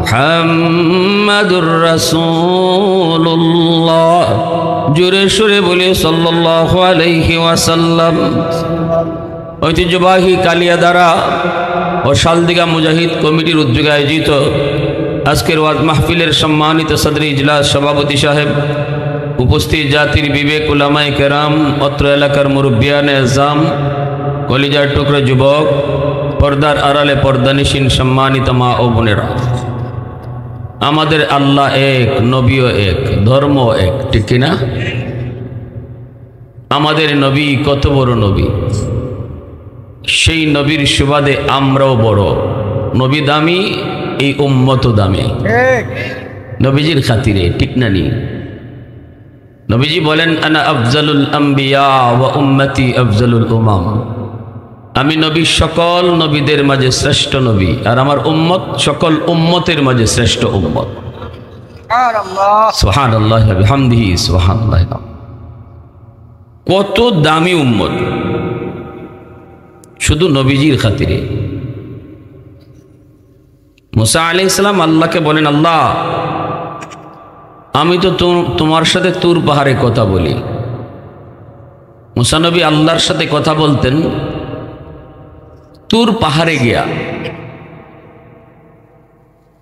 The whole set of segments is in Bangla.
মুহাম্মাদুর রাসূলুল্লাহ। জোরে সুরে বলি সাল্লাল্লাহু আলাইহি ওয়াসাল্লাম। ঐতিহ্যবাহী কালিয়াদারা ও শালদিঘা মুজাহিদ কমিটির উদ্যোগে আয়োজিত আজকের ওয়াজ মাহফিলের সম্মানিত সদর ইজলাস সভাপতি সাহেব, উপস্থিত জাতির বিবেক উলামায়ে কেরাম, অত্র এলাকার মুরব্বিয়ানে আযম, কলিজার টুকরা যুবক, পর্দার আড়ালে পর্দানিশীন সম্মানিত মা ও বোনেরা, আমাদের আল্লাহ এক, নবীও এক, ধর্ম এক, ঠিক কিনা? আমাদের নবী কত বড় নবী, সেই নবীর সুবাদে আমরাও বড়। নবী দামি, এই উম্মত দামি, নবীজির খাতিরে, ঠিক না নি? নবীজি বলেন আনা আফজালুল আম্বিয়া ওয়া উম্মতি আফজালুল উমাম। আমি নবী সকল নবীদের মাঝে শ্রেষ্ঠ নবী, আর আমার উম্মত সকল উম্মতের মাঝে শ্রেষ্ঠ উম্মত। সুবহানাল্লাহ ওয়া বিহামদিহি সুবহানাল্লাহ। কত দামি উম্মত, শুধু নবীজির খাতিরে। মুসা আলাইহিস সালাম আল্লাহকে বলেন, আল্লাহ আমি তো তোমার সাথে তুর পাহাড়ে কথা বলি। মুসা নবী আল্লাহর সাথে কথা বলতেন তুর পাহাড়ে গিয়া।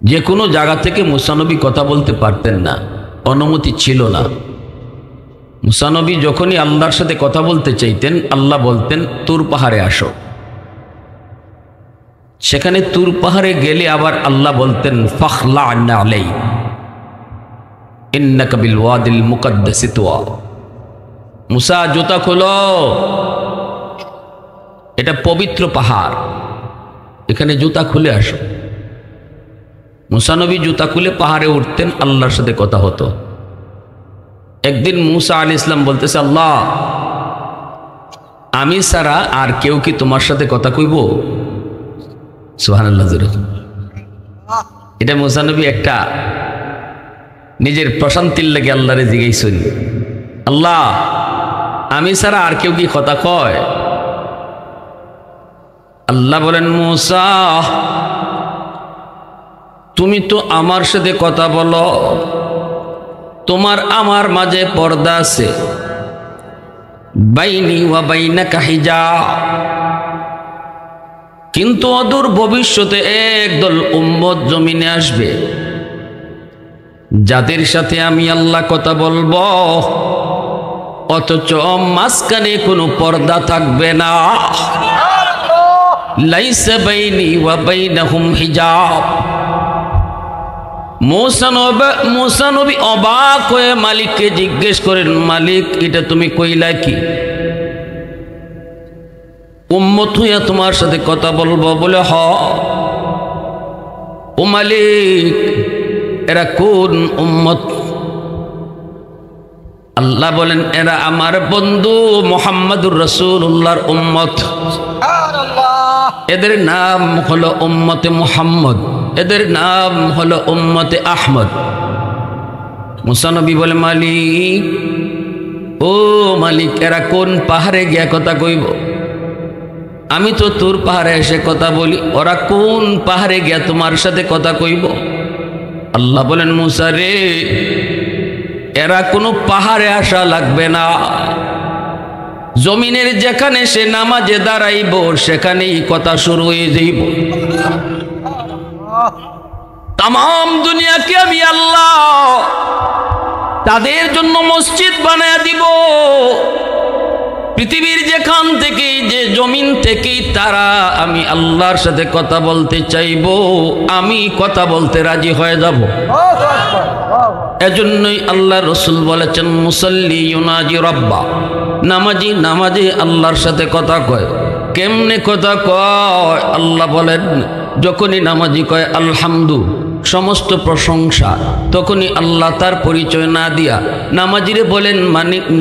যে কোনো জায়গা থেকে মুসা নবী কথা বলতে পারতেন না, অনুমতি ছিল না। মুসা নবী যখনই আল্লাহর সাথে কথা বলতে চাইতেন, আল্লাহ বলতেন তুর পাহাড়ে আসো। সেখানে তুর পাহাড়ে গেলে আবার আল্লাহ বলতেন ফাখলা আলাই ইন্নাকা বিল ওয়াদিল মুকদ্দাসি তুয়া। মুসা জুতা খোলো, এটা পবিত্র পাহাড়, এখানে জুতা খুলে আসো। মুসা নবী জুতা খুলে পাহাড়ে উঠতেন, আল্লাহর সাথে কথা হতো। একদিন মুসা আলাইহিস সালাম বলতেছে, আল্লাহ আমি ছাড়া আর কেউ কি তোমার সাথে কথা কইব? সুবহানাল্লাহ। এটা মুসা নবী একটা নিজের প্রশান্তির লাগে আল্লাহরে জিজ্ঞাসা, আল্লাহ আমি ছাড়া আর কেউ কি কথা কয়? আল্লাহ বলেন, মুসা তুমি তো আমার সাথে কথা বলো, তোমার আমার মাঝে পর্দা আছে, বাইনি ওয়া বাইনাকা হিজাব। কিন্তু অদূর ভবিষ্যতে একদল উম্মত জমিনে আসবে, যাদের সাথে আমি আল্লাহ কথা বলবো, অথচ মাঝখানে কোনো পর্দা থাকবে না। লাইসা বাইনি ওয়া বাইনাহুম হিজাব। মুসা নবী অবাক হয়ে মালিককে জিজ্ঞেস করেন, মালিক এটা তুমি কইলা কি? উম্মত হইয়া তোমার সাথে কথা বলবো বলে? হ। ও মালিক এরা কোন উম্মত? আল্লাহ বলেন, এরা আমার বন্ধু মুহাম্মাদুর রাসূলুল্লাহর উম্মত। এদের নাম হলো উম্মতে মুহাম্মদ, এদের নাম হলো উম্মতে আহমদ। মুসা নবী বলে, মালিক ও মালিক এরা কোন পাহাড়ে গিয়া কথা কইব? আমি তো তোর পাহাড়ে এসে কথা বলি, ওরা কোন পাহাড়ে গিয়া তোমার সাথে কথা কইব? আল্লাহ বলেন, মুসা রে এরা কোনো পাহাড়ে আসা লাগবে না, জমিনের যেখানে সে নামাজে দাঁড়াইব সেখানেই কথা শুরু হয়ে যাইব। তামাম দুনিয়াকে আমি আল্লাহ তাদের জন্য মসজিদ বানায়া দিব। পৃথিবীর যেখান থেকে, যে জমিন থেকে তারা আমি আল্লাহর সাথে কথা বলতে চাইব, আমি কথা বলতে রাজি হয়ে যাব। এজন্যই আল্লাহ রসুল বলেছেন, মুসাল্লি ইউনাজি রব্বা। নামাজি নামাজে আল্লাহর সাথে কথা কয়। কেমনে কথা কয়? আল্লাহ বলেন, যখনই নামাজি কয় আলহামদু, সমস্ত প্রশংসা, তখনই আল্লাহ তার পরিচয় না দিয়া নামাজিরে বলেন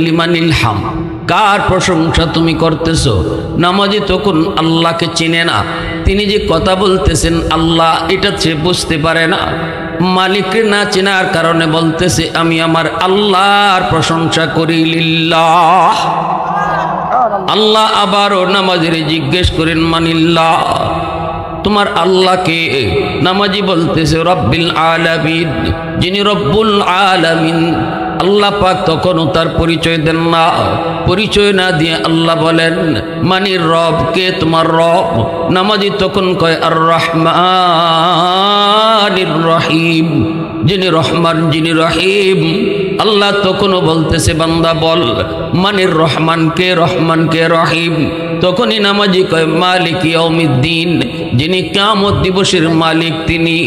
লিমানিল হাম, কার প্রশংসা তুমি করতেছো? নামাজি তখন আল্লাহকে চিনে না, তিনি যে কথা বলতেছেন আল্লাহ এটা সে বুঝতে পারে না। মালিককে না চেনার কারণে বলতেছে আমি আমার আল্লাহর প্রশংসা করি লিল্লাহ। আল্লাহ আবারও নামাজিরে জিজ্ঞেস করেন মানিল্লাহ, তোমার আল্লাহকে। নামাজি বলতেছে রব্বিল আলামিন, যিনি রব্বুল আলামিন। আল্লাহ পাক তখনও তার পরিচয় দেন না। পরিচয় না দিয়ে আল্লাহ বলেন মানির রব, কে তোমার রব? নামাজি তখন কয় আর রহমানির রহিম, যিনি রহমান যিনি রহিম। আল্লাহ তখনও বলতেছে বান্দা বল মানির রহমান কে, রহমান কে, রহিম। তখনই নামাজি কয় মালিক ইয়াউমিদ্দিন, যিনি কিয়ামত দিবসের মালিক তিনি।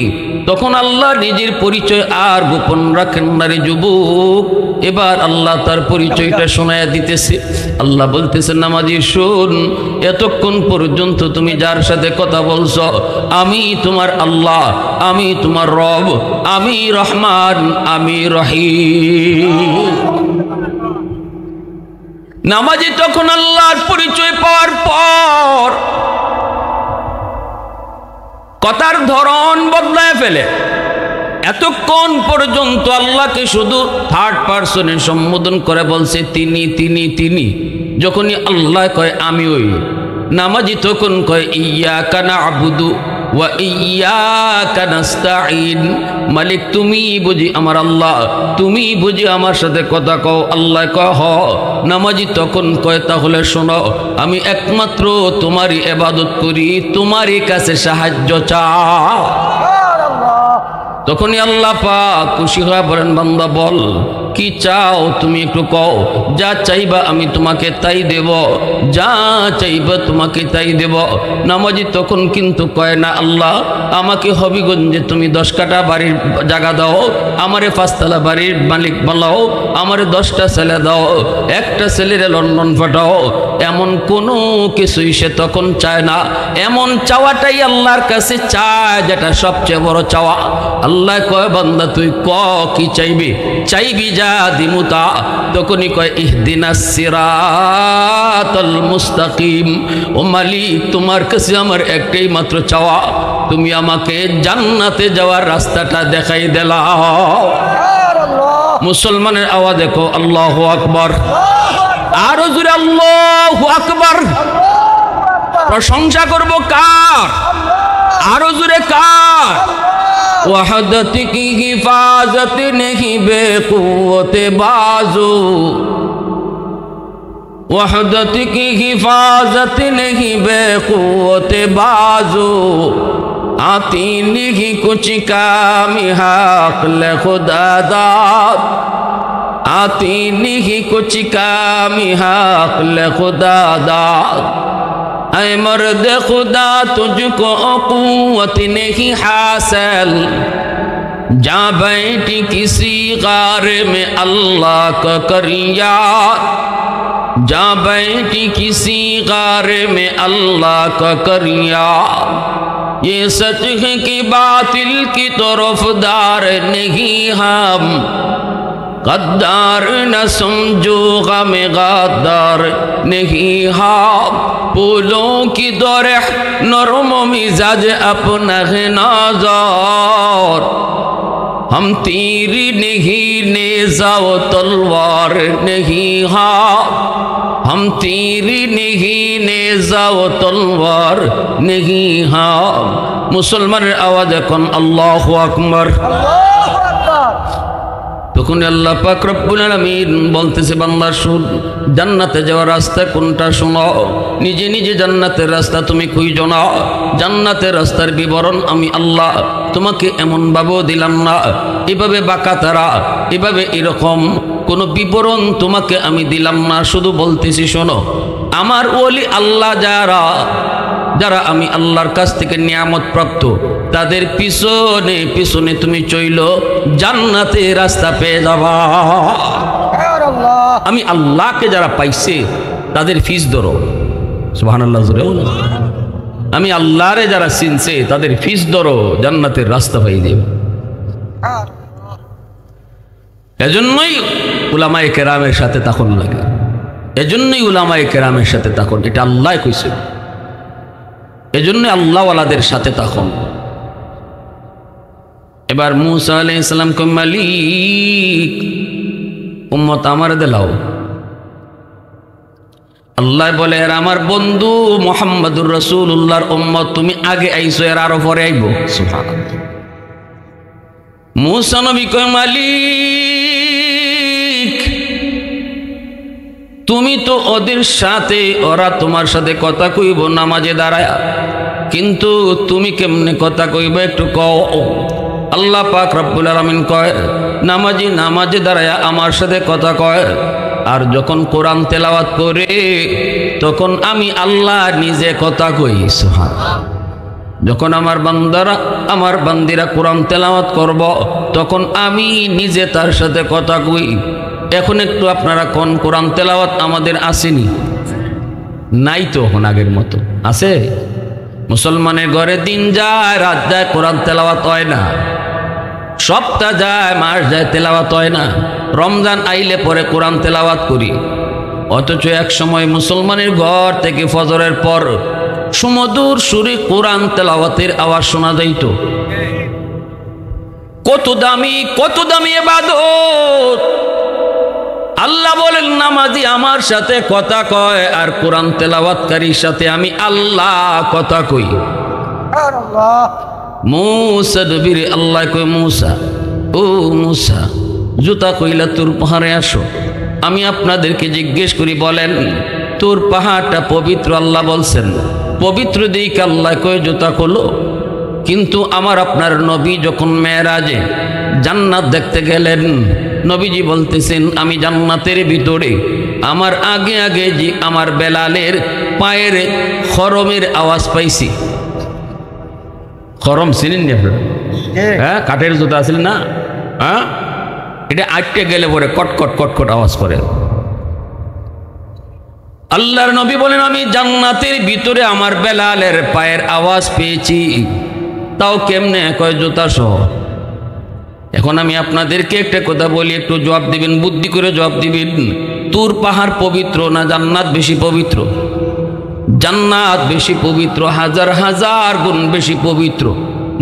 তখন আল্লাহ নিজের পরিচয় আর গোপন রাখেন না রে যুবক। এবার আল্লাহ তার পরিচয়টা শোনায়া দিতেছে। আল্লাহ বলতেছে নামাজি শোন, এতক্ষণ পর্যন্ত তুমি যার সাথে কথা বলছো আমি তোমার আল্লাহ, আমি তোমার রব, আমি রহমান, আমি রহিম। নামাজি তখন আল্লাহর পরিচয় পাওয়ার পর কথার ধরন বদলায় ফেলে। এতক্ষণ পর্যন্ত আল্লাহকে শুধু থার্ড পার্সনে সম্বোধন করে বলছে তিনি তিনি তিনি। যখনই আল্লাহ কয় আমি ওই, নামাজি তখন কয় ইয়্যাকা না'বুদু ওয়া ইয়্যাকা নাস্তাঈন। মালিক তুমি বুঝি আমার আল্লাহ, তুমি বুঝি আমার সাথে কথা কও? আল্লাহ কয় হ। নামাজি তখন কয় তাহলে শোনো, আমি একমাত্র তোমারই ইবাদত করি, তোমারই কাছে সাহায্য চাই। তখনই আল্লাহ পাক খুশি হয়ে বলেন বান্দা বল কি চাও তুমি একটু কও, যা চাইবা আমি তোমাকে তাই দেব, যা চাইবা তোমাকে তাই দেব। নামাজি তখন কিন্তু কয় না আল্লাহ আমাকে হবিগঞ্জে তুমি 10 কাঠা বাড়ির জায়গা দাও, আমারে 5 তলা বাড়ির মালিক বানাও, আমারে 10টা ছেলে দাও, একটা ছেলেরে লন্ডন পাঠাও। এমন কোনো কিছুই সে তখন চায় না। এমন চাওয়াটাই আল্লাহর কাছে চায় যেটা সবচেয়ে বড় চাওয়া। আল্লাহ কয় বান্দা তুই ক কি চাইবি, চাইবি যা দিমু তা। তখনই কয় ইহদিনাস সিরাতাল মুস্তাকিম। ও মালিক তোমার কাছে আমার একটাই মাত্র চাওয়া, তুমি আমাকে জান্নাতে যাওয়ার রাস্তাটা দেখাই দিলাও। মুসলমানের আওয়াজ দেখো আল্লাহু আকবার, আরো জোরে আল্লাহু আকবার। প্রশংসা করব কার? আরো জোরে কার? वहदत की हिफाजत नहीं बेक़ुव्वत बाजू, वहदत की हिफाजत नहीं बेक़ुव्वत बाजू, आती नहीं कुछ काम हक़ खुदा दाद, आती नहीं कुछ काम हक़ खुदा दाद। ऐ मर्द खुदा तुझको क़ुव्वत नहीं हासिल, जा बैठी किसी गार में अल्लाह का कर याद, जा बैठी किसी गार में अल्लाह का कर याद। ये सच है कि बातिल की तरफदार नहीं हम, गद्दार न समझो गम गद्दार नहीं हम। फूलों की दौरे नरम मिजाज अपना है नज़र, हम तीर नहीं नेज़ा व तलवार नहीं हम, हम तीर नहीं नेज़ा व तलवार नहीं हम। मुसलमान आवाज़ कौन अल्लाहु अकबर। তখন আল্লাহ পাক রব্বুল আলামিন বলতেছে বান্দা শুন, জান্নাতে যাওয়ার রাস্তা কোনটা শোনো। নিজে নিজে জান্নাতের রাস্তা তুমি খুঁজো না। জান্নাতের রাস্তার বিবরণ আমি আল্লাহ তোমাকে এমন ভাবেও দিলাম না, এভাবে বাঁকা তারা, এভাবে এরকম কোনো বিবরণ তোমাকে আমি দিলাম না। শুধু বলতেছি শোনো, আমার ওলি আল্লাহ যারা যারা আমি আল্লাহর কাছ থেকে নিয়ামত প্রাপ্ত, তাদের পিছনে পিছনে তুমি চইলো জান্নাতে রাস্তা পেয়ে যাবা। আমি আল্লাহকে যারা পাইছে তাদের ফিস ধরো, সুবহানাল্লাহ জোরে। আমি আল্লাহরে যারা চিনছে তাদের ফিস ধরো, জান্নাতের রাস্তা পাই দেবে। এজন্যই উলামায়ে কেরামের সাথে তখন লাগে, এজন্যই উলামায়ে কেরামের সাথে তখন, এটা আল্লাহ কইছে। এজন্য আল্লাহওয়ালাদের সাথে তখন। এবার মুসা আলাইহিস সালাম কই মালিক উম্মত আমার দেলাও। আল্লাহ বলে, এর আমার বন্ধু মুহাম্মদুর রাসূলুল্লাহর উম্মত, তুমি আগে আইছো, এর আরো পরে আইবো। সুবহানাল্লাহ। মূসা নবী কয়, মালিক তুমি তো ওদের সাথে, ওরা তোমার সাথে কথা কইব নামাজে দাঁড়ায়, কিন্তু তুমি কেমনে কথা কইব একটু কও। আল্লাহ পাক রব্বুল আলামিন কয়, নামাজি নামাজে দাঁড়ায় আমার সাথে কথা কয়, আর যখন কোরআন তেলাওয়াত করে তখন আমি আল্লাহ নিজে কথা কই। সুবহানাল্লাহ। যখন আমার বান্দারা, আমার বান্দিরা কোরআন তেলাওয়াত করব, তখন আমি নিজে তার সাথে কথা কই। এখন একটু আপনারা কোন কোরআন তেলাওয়াত আমাদের আসেনি? নাই তো এখন আগের মতো আছে? মুসলমানের ঘরে দিন যায় রাত যায়, কোরআন তেলাওয়াত হয় না। সপ্তাহ যায় মাস যায়, তেলাওয়াত হয় না। রমজান আইলে পরে কোরআন তেলাওয়াত করি, অথচ এক সময় মুসলমানের ঘর থেকে ফজরের পর সুমধুর সুরে কোরআন তেলাওয়াতের আওয়াজ শোনা যাইত। কত দামি ইবাদত। আল্লাহ বলেন, নামাজি আমার সাথে কথা কয়, আর কোরআন তেলাওয়াতকারীর সাথে আমি আল্লাহ কথা কই। মূসা নবীর আল্লাহ কয়, মূসা, ও মূসা, জুতা কইলা তোর পাহাড়ে আসো। আমি আপনাদেরকে জিজ্ঞেস করি, বলেন তোর পাহাড়টা পবিত্র? আল্লাহ বলছেন পবিত্র দিক। আল্লাহ কয় জুতা খোলো। কিন্তু আমার আপনার নবী যখন মেরাজে জান্নাত দেখতে গেলেন, নবীজি বলতেছেন, আমি জান্নাতের ভিতরে আমার আগে আগে যে আমার বেলালের পায়ের খরমের আওয়াজ পাইছি। খরম চিনেন নি আপনারা? হ্যাঁ, কাঠের জুতা আছিল না? হ্যাঁ, এটা আটকে গেলে পরে কটকট কটকট আওয়াজ করে। আল্লাহর নবী বলেন, আমি জান্নাতের ভিতরে আমার বেলালের পায়ের আওয়াজ পেয়েছি। তাও কেমনে? কয় জুতা সহ। এখন আমি আপনাদেরকে একটা কথা বলি, একটু জবাব দিবেন, বুদ্ধি করে জবাব দিবেন। তুর পাহাড় পবিত্র না জান্নাত বেশি পবিত্র? জান্নাত বেশি পবিত্র, হাজার হাজার গুণ বেশি পবিত্র।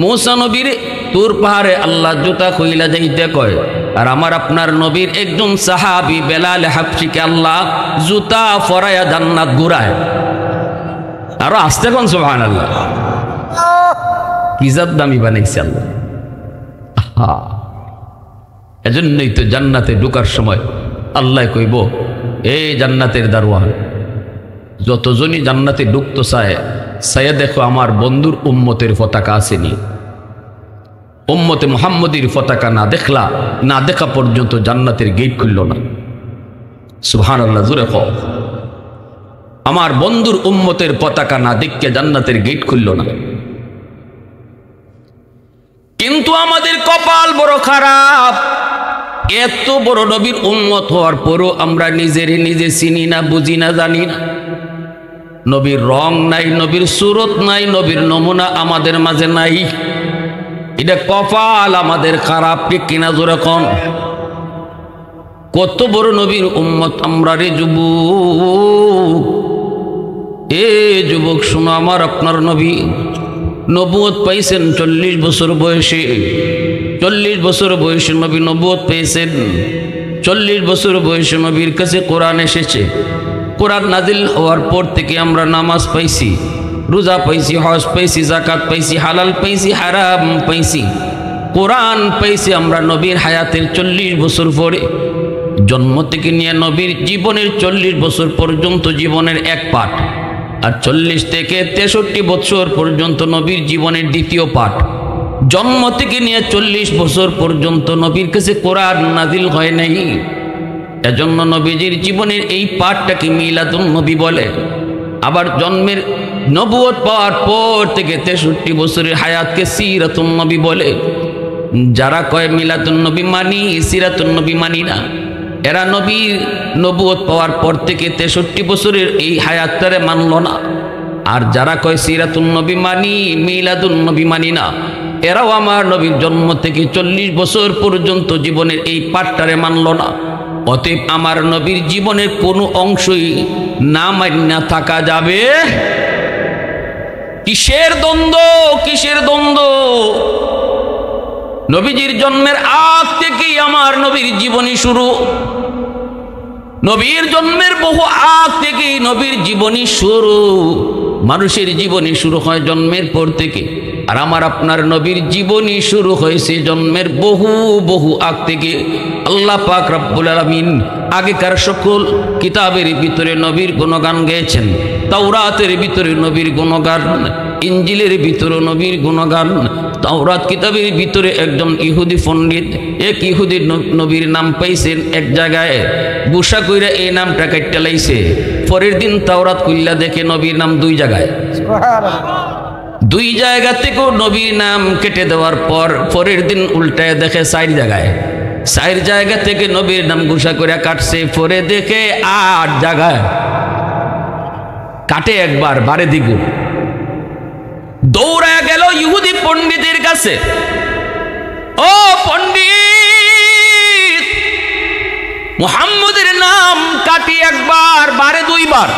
মূসা নবীর তুর পাহাড়ে আল্লাহ জুতা কইলা যাইতে কয়, আর আমার আপনার নবীর একজন সাহাবী বেলাল হাবশিকে আল্লাহ জুতা ফরায়া জান্নাত ঘুরায়। আরো আসতে কোন সুবহানাল্লাহ। কি জাত দামি বানাইছে আল্লাহ। এজন্যই তো জান্নাতে ঢোকার সময় আল্লাহ কইব, এই জান্নাতের দারওয়ান, যতজনই জান্নাতে ঢুকতো চায় দেখো আমার বন্ধুর উম্মতের পতাকা আসেনি। উম্মতে মুহাম্মদীর পতাকা না দেখা পর্যন্ত জান্নাতের গেট খুলল না। সুবহানাল্লাহ, জোরে কও। আমার বন্ধুর উম্মতের পতাকা না দেখে জান্নাতের গেট খুলল না। কিন্তু আমাদের কপাল বড় খারাপ, এত বড় নবীর উম্মত হওয়ার পরও আমরা নিজের নিজে চিনি না, বুঝি না, জানি না। নবীর রং নাই, নবীর সুরত নাই, নবীর নমুনা আমাদের মাঝে নাই। এটা কপাল আমাদের খারাপ, ঠিক কিনা জোরে কোন? কত বড় নবীর উম্মত আমরা রে যুবক। এ যুবক শোনো, আমার আপনার নবী নবুয়ত পাইছেন 40 বছর বয়সে। 40 বছর বয়সে নবী নবুয়ত পেয়েছেন। 40 বছর বয়সে নবীর কাছে কোরআন এসেছে। কোরআন নাজিল হওয়ার পর থেকে আমরা নামাজ পাইছি, রোজা পাইছি, হজ পাইছি, জাকাত পাইছি, হালাল পাইছি, হারাম পাইছি। কোরআন পাইছি আমরা নবীর হায়াতের 40 বছর পরে। জন্ম থেকে নিয়ে নবীর জীবনের 40 বছর পর্যন্ত জীবনের এক পাঠ, আর 40 থেকে 63 বছর পর্যন্ত নবীর জীবনের দ্বিতীয় পাঠ। জন্ম থেকে নিয়ে 40 বছর পর্যন্ত নবীর কাছে কোরআন নাজিল হয় নাই। এজন্য নবীজির জীবনের এই পাঠটাকে মিলাদুন নবী বলে। আবার জন্মের নবুয়ত পাওয়ার পর থেকে 63 বছরের হায়াতকে সিরাতুন নবী বলে। যারা কয় মিলাদুন নবী মানি, সিরাতুন নবী মানি না, এরা নবীর নবুয়ত পাওয়ার পর থেকে 63 বছরের এই হায়াতটারে মানল না। আর যারা কয় সিরাতুন নবী মানি, মিলাদুন নবী মানি না, এরাও আমার নবীর জন্ম থেকে 40 বছর পর্যন্ত জীবনের এই পাঠটারে মানল না। অতএব আমার নবীর জীবনের কোনো অংশই না মান্না থাকা যাবে। কিসের দ্বন্দ্ব, কিসের দ্বন্দ্ব? নবীজির জন্মের আগ থেকেই আমার নবীর জীবনী শুরু। নবীর জন্মের বহু আগ থেকেই নবীর জীবনী শুরু। মানুষের জীবনী শুরু হয় জন্মের পর থেকে, আর আমার আপনার নবীর জীবনী শুরু হয়েছে জন্মের বহু বহু আগ থেকে। আল্লাহ পাক রব্বুল আলামিন আগেকার সকল কিতাবের ভিতরে নবীর গুণগান গেয়েছেন। তাওরাতের ভিতরে নবীর গুণগান, ইঞ্জিলের ভিতরে নবীর গুণগান। তাওরাত কিতাবের ভিতরে একজন ইহুদি পণ্ডিত এক ইহুদির নবীর নাম পাইছেন এক জায়গায়, বুসা কইরা এই নামটা কাইট্টা লাইছে। পরের দিন তাওরাত খুললা দেখে নবীর নাম দুই জায়গায়। দুই জায়গা থেকেও নবীর নাম কেটে দেওয়ার পর পরের দিন উল্টায় দেখে 4 জায়গায়। 4 জায়গা থেকে নবীর নাম গুসা করে কাটছে, পরে দেখে 8 জায়গায়। কাটে একবার, বারে দ্বিগুণ। দৌড়ায় গেল ইহুদি পণ্ডিতের কাছে, ও পণ্ডিত, মুহাম্মদের নাম কাটি একবার, বারে 2 বার।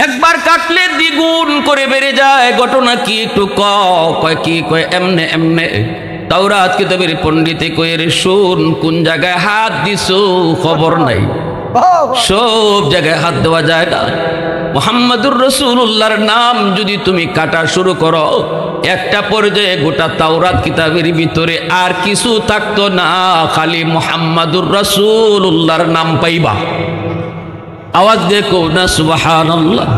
একবার কাটলে দ্বিগুণ করে বেড়ে যায়, ঘটনা কি একটু কয় কি কয় এমনে এমনে। তাওরাত কিতাবের পণ্ডিতে কয়ে রে শুন, কোন জায়গায় হাত দিছো খবর নাই, সব জায়গায় হাত দেওয়া যায় না। মুহাম্মাদুর রাসূলুল্লাহর নাম যদি তুমি কাটা শুরু করো, একটা পর্যায়ে গোটা তাওরাত কিতাবের ভিতরে আর কিছু থাকতো না, খালি মুহাম্মাদুর রাসূলুল্লাহর নাম পাইবা। আওয়াজ দিয়ে কও না সুবহানাল্লাহ,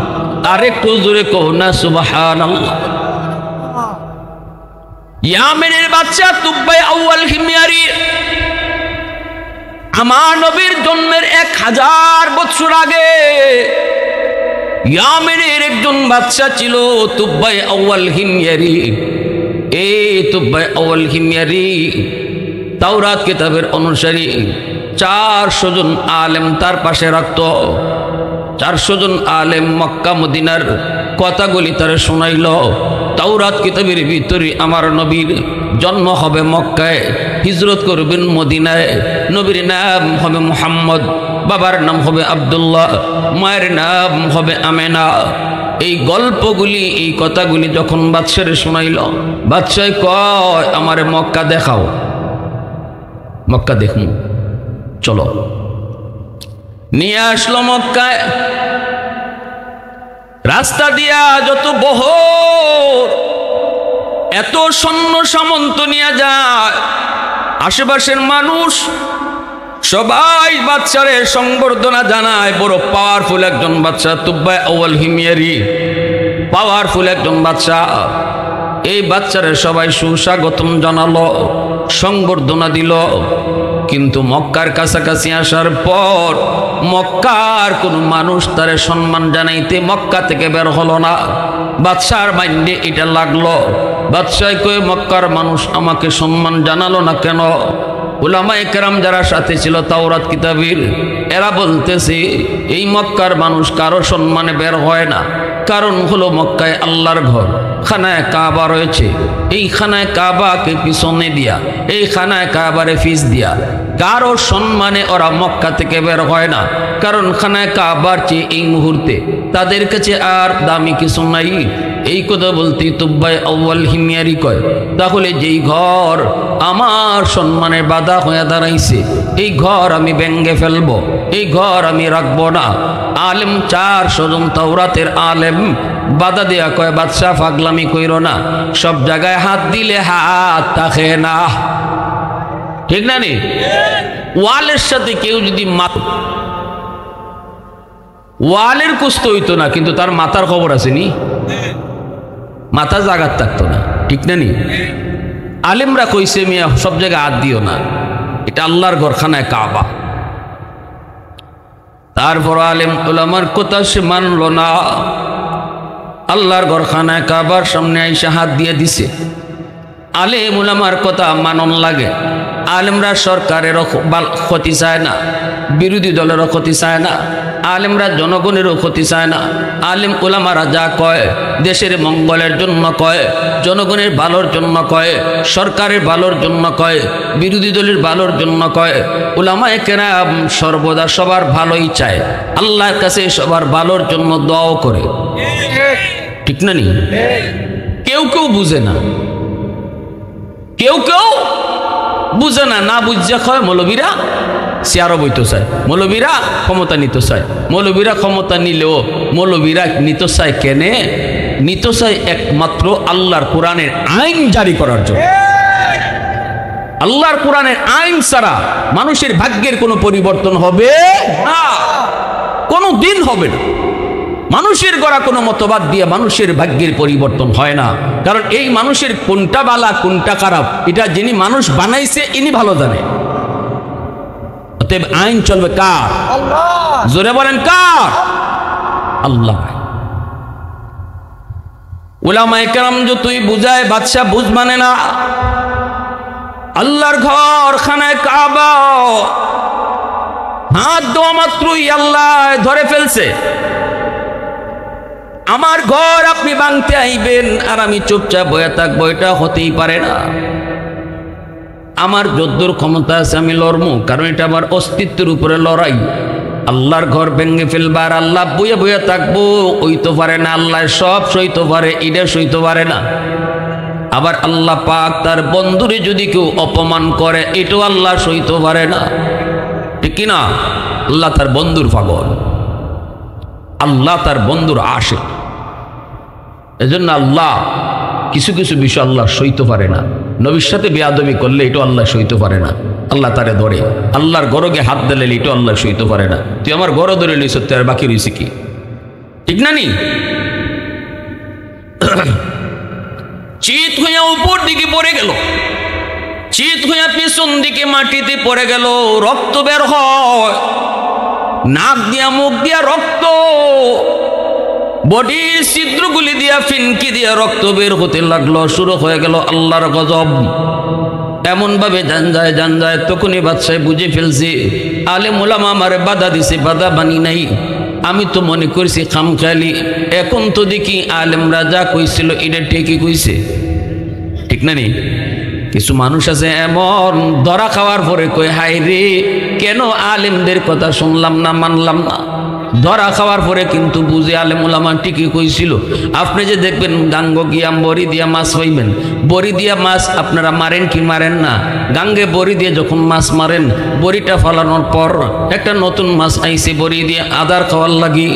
আরেকটু জোরে কও না সুবহানাল্লাহ। ইয়ামেনের বাচ্চা তুব্বাই আউয়াল হিময়ারি আমার নবীর জন্মের 1000 বছর আগে ইয়ামেনের একজন বাচ্চা ছিল তুব্বাই আউয়াল হিময়ারি। এই তুব্বাই আউয়াল হিময়ারি তাওরাত কিতাবের অনুসারী 400 জন আলেম তার পাশে রাখত। 400 জন আলেম মক্কা মদিনার কথাগুলি তারে শোনাইল। তাওরাত কিতাবের ভিতরে আমার নবীর জন্ম হবে মক্কায়, হিজরত করবেন মদিনায়, নবীর নাম হবে মুহাম্মদ, বাবার নাম হবে আব্দুল্লাহ, মায়ের নাম হবে আমেনা। এই গল্পগুলি, এই কথাগুলি যখন বাদশারে শোনাইল, বাদশাহ কয় আমারে মক্কা দেখাও। মক্কা দেখুন, চলো। নিয়ে আসলো মক্কায়। রাস্তা দিয়া যত বহর, এত সৈন্য সামন্ত নিয়ে যায়, আশেপাশের মানুষ সবাই বাদশারে সংবর্ধনা জানায়। বড় পাওয়ারফুল একজন বাদশা তুব্বাই আউয়াল হিময়ারি, পাওয়ারফুল একজন বাদশা। এই বাচ্চারে সবাই সুস্বাগতম জানালো, সংবর্ধনা দিল। কিন্তু মক্কার কাছাকাছি আসার পর মক্কার কোন মানুষ তারে সম্মান জানাইতে মক্কা থেকে বের হলো না। বাদশার মাইন্ডে এটা লাগলো। বাদশাহ কয়ে মক্কার মানুষ আমাকে সম্মান জানালো না কেন? উলামায়ে কেরাম যারা সাথে ছিল তাওরাত কিতাবের, এরা বলতেছে এই মক্কার মানুষ কারো সম্মানে বের হয় না। কারণ হলো মক্কায় আল্লাহর ঘর, খানায় কাবা রয়েছে। এই খানায় কাবাকে পিছনে দিয়া, এই খানায় কাবারে ফিস দিয়া কারো সম্মানে ওরা মক্কা থেকে বের হয় না। কারণ খানায় কাবার চেয়ে এই মুহূর্তে তাদের কাছে আর দামি কিছু নাই। এই কথা বলতে তুব্বাই আউয়াল হিময়ারি কয়, তাহলে যেই ঘর আমার সম্মানের বাধা হয়ে দাঁড়াইছে, এই ঘর আমি ভেঙ্গে ফেলবো, এই ঘর আমি রাখবো না। আলেম 400 জন তাওরাতের আলেম বাধা দেয়া কয়, বাদশাহ পাগলামি কইরো না, সব জায়গায় হাত দিলে হাত থাকে না। ঠিক না নি? ওয়ালের সাথে কেউ যদি ওয়ালের কুস্ত হইতো না, কিন্তু তার মাথার খবর আছে নি, মাথা জাগাত থাকতো না। ঠিক না নি? আলেমরা কইছে মিয়া সব জায়গায় হাত দিও না, এটা আল্লাহর ঘরখানায় কাবা। তারপর আলেম উলামার কথা সে মানল না, আল্লাহর ঘরখানায় কাবার সামনে আইসা হাত দিয়ে দিছে। আলেম উলামার কথা মানন লাগে। আলেমরা সরকারেরও ক্ষতি চায় না, বিরোধী দলেরও ক্ষতি চায় না, আলেমরা জনগণেরও ক্ষতি চায় না। আলেম উলামারা যা কয় দেশের মঙ্গলের জন্য কয়, জনগণের ভালোর জন্য কয়, সরকারের ভালোর জন্য কয়, বিরোধী দলের ভালোর জন্য কয়। উলামায়ে কেরাম সর্বদা সবার ভালোই চায়, আল্লাহর কাছে সবার ভালোর জন্য দোয়াও করে। ঠিক না নি? কেউ কেউ বুঝে না, কেউ কেউ বুঝে না, না বুঝে কয় মৌলবীরা চেয়ারও বইতে চায়, মৌলবীরা ক্ষমতা নিতে চায়। মৌলবীরা ক্ষমতা নিলেও মৌলবীরা নিতে চায় কেনে? নিতে চায় একমাত্র আল্লাহর কোরআনের আইন জারি করার জন্য। আল্লাহর কোরআনের আইন ছাড়া মানুষের ভাগ্যের কোনো পরিবর্তন হবে না, কোনো দিন হবে না। মানুষের গড়া কোনো মতবাদ দিয়ে মানুষের ভাগ্যের পরিবর্তন হয় না, কারণ এই মানুষের কোনটা বালা কোনটা খারাপ এটা যিনি মানুষ বানাইছে ইনি ভালো জানে। অতএব আইন চলবে কার? আল্লাহ। জোরে বলেন কার? আল্লাহ। উলামায়ে কেরাম যতই বুঝায় বাদশা বুঝ মানে না। আল্লাহর ঘর খানায় কাবা, হাত দেওয়া মাত্রই আল্লাহ ধরে ফেলছে। আমার ঘর আপনি ভাঙতে আইবেন আর আমি চুপচাপ বয়ে থাকবো, এটা হতেই পারে না। আমার যদ্দুর ক্ষমতা আছে আমি লড়মু, কারণ এটা আমার অস্তিত্বের উপরে লড়াই। আল্লাহর ঘর ভেঙে ফেলবার আল্লাহ বইয়ে বইয়ে থাকবো, ওই তো পারে না। আল্লাহ সব সইতে পারে, এটা সইতে পারে না। আবার আল্লাহ পাক তার বন্ধুরে যদি কেউ অপমান করে এটাও আল্লাহ সইতে পারে না, ঠিক কিনা? আল্লাহ তার বন্ধুর পাগল, আল্লাহ তার বন্ধুর আশিক। এজন্য আল্লাহ কিছু কিছু বিষয় আল্লাহ সইতে পারে না। নবীর সাথে বেয়াদবি করলে এটাও আল্লাহ সইতে পারে না, আল্লাহ তারে ধরে। আল্লাহর গরগে হাত দিলে এটাও আল্লাহ সইতে পারে না। তুই আমার গড় ধরে লইছ, আর বাকি রয়েছে কি? ঠিক না নি? চিত হইয়া উপর দিকে পড়ে গেল, চিত হইয়া পিছন দিকে মাটিতে পড়ে গেল। রক্ত বের হয়, নাক দিয়া মুখ দিয়া রক্ত, বডির ছিদ্রগুলি দিয়া ফিনকি দিয়া রক্ত বের হতে লাগলো। শুরু হয়ে গেল আল্লাহর গজব। এমন ভাবে জান যায় তখনই বাদশাহ বুঝে ফেলছে আলেম ওলামা আমারে বাধা দিছে, বাধা বানি নাই। আমি তো মনে করছি খামখেয়ালি, এখন তো দেখি আলেমরা যা কইছিল এটা ঠিকই কইছে, ঠিক না নি? কিছু মানুষ আছে এমন ধরা খাওয়ার পরে কই হাই রে কেন আলেমদের কথা শুনলাম না, মানলাম না। ধরা খাওয়ার পরে কিন্তু বুঝে আলেম ওলামা ঠিকই কইছিল। আপনি যে দেখবেন গাঙ্গ গিয়া বড়ি দিয়া মাছ পাইবেন, বড়ি দিয়া মাছ আপনারা মারেন কি মারেন না? গাঙ্গে বড়ি দিয়ে যখন মাছ মারেন, বড়িটা ফালানোর পর একটা নতুন মাছ আইছে বড়ি দিয়ে আদার খাওয়ার লাগি,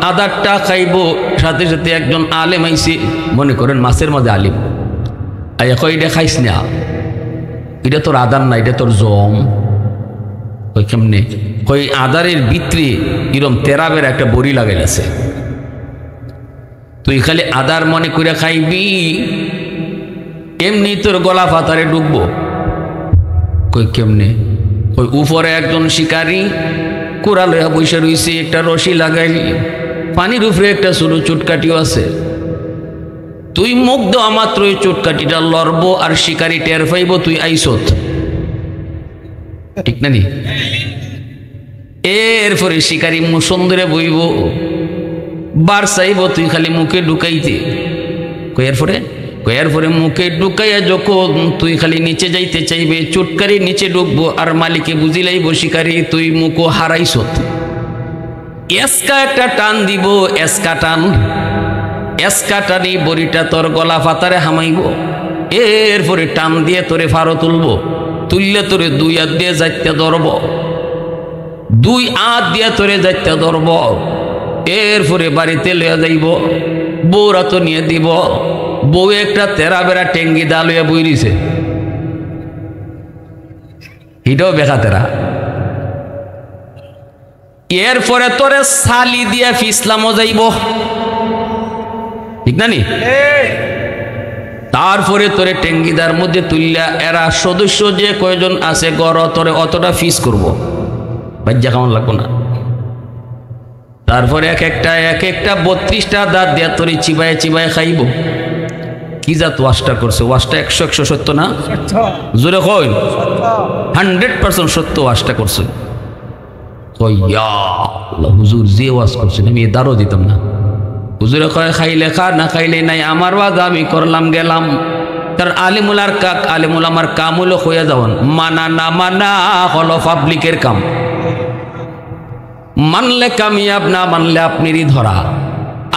আদারটা খাইব, সাথে সাথে একজন আলেম আইছে, মনে করেন মাছের মধ্যে আলিম আইয়া কই এটা খাইস না, এটা তোর আদার না, এটা তোর জম। কই কেমনে? কই আদারের ভিতরে এরম তেরাবের একটা বড়ি লাগাই আছে, তুই খালি আদার মনে করে খাইবি, এমনি তোর গলা ফাতারে ডুববো। কই কেমনে? কই উপরে একজন শিকারী কুড়া লইয়া বসে রইছে, একটা রশি লাগাই, পানির উপরে একটা ছোট চুটকাটিও আছে। তুই মুখ দেওয়া মাত্র ওই চুটকাটিটা লড়বো আর শিকারী টের পাইব তুই আইসত, ঠিক না নি? এরপরে শিকারী মুসন্দরে বইব, বার চাইব তুই খালি মুখে ঢুকাইতে। এরপরে মুখে ঢুকাইয়া যখন তুই খালি নিচে যাইতে চাইবে, চুটকারি নিচে ঢুকবো আর মালিকে বুঝিলাইব শিকারী তুই মুখো হারাইছত। এসকা একটা টান দিব, এসকা টান, এসকা টানি বড়িটা তোর গলা ফাতারে হামাইব। এরপরে টান দিয়ে তোরে ফারো তুলবো, তুললে তোরে দুই হাত দিয়ে যাইতে ধরব, দুই হাত দিয়ে তোরে যাইতে ধরব। এরপরে বাড়িতে লইয়া যাইব, বউরা তো নিয়ে দিব। বউ একটা তেরা বেড়া টেঙ্গি দা লইয়া বই দিছে, এটাও বেকা তেরা। এরপরে তোরে সালি দিয়া ফিসলামও যাইব, ঠিক না নি? তারপরে তোরে টেঙ্গিদার মধ্যে তুললা এরা সদস্য যে কয়জন আছে গড় তোরে অতটা ফিস করব, বাজ্যা কেমন লাগবো না? তারপরে এক একটা 32টা দাঁত দিয়া তোরে চিবায় চিবায় খাইব। কি জাত ওয়াশটা করছে? ওয়াশটা 100 সত্য না? জোরে কই 100% সত্য ওয়াশটা করছে। হুজুর যে ওয়াজ করছেন আমি এ দাঁড়ও দিতাম না। হুজুরে কয় খাইলে খা, না খাইলে নাই, আমার ওয়াজ আমি করলাম গেলাম। কারণ আলিমুল আমার কাম হলো হইয়া যাওয়ান, মানা না মানা হলো পাবলিকের কাম। মানলে কামিয়াব, না মানলে আপনারই ধরা।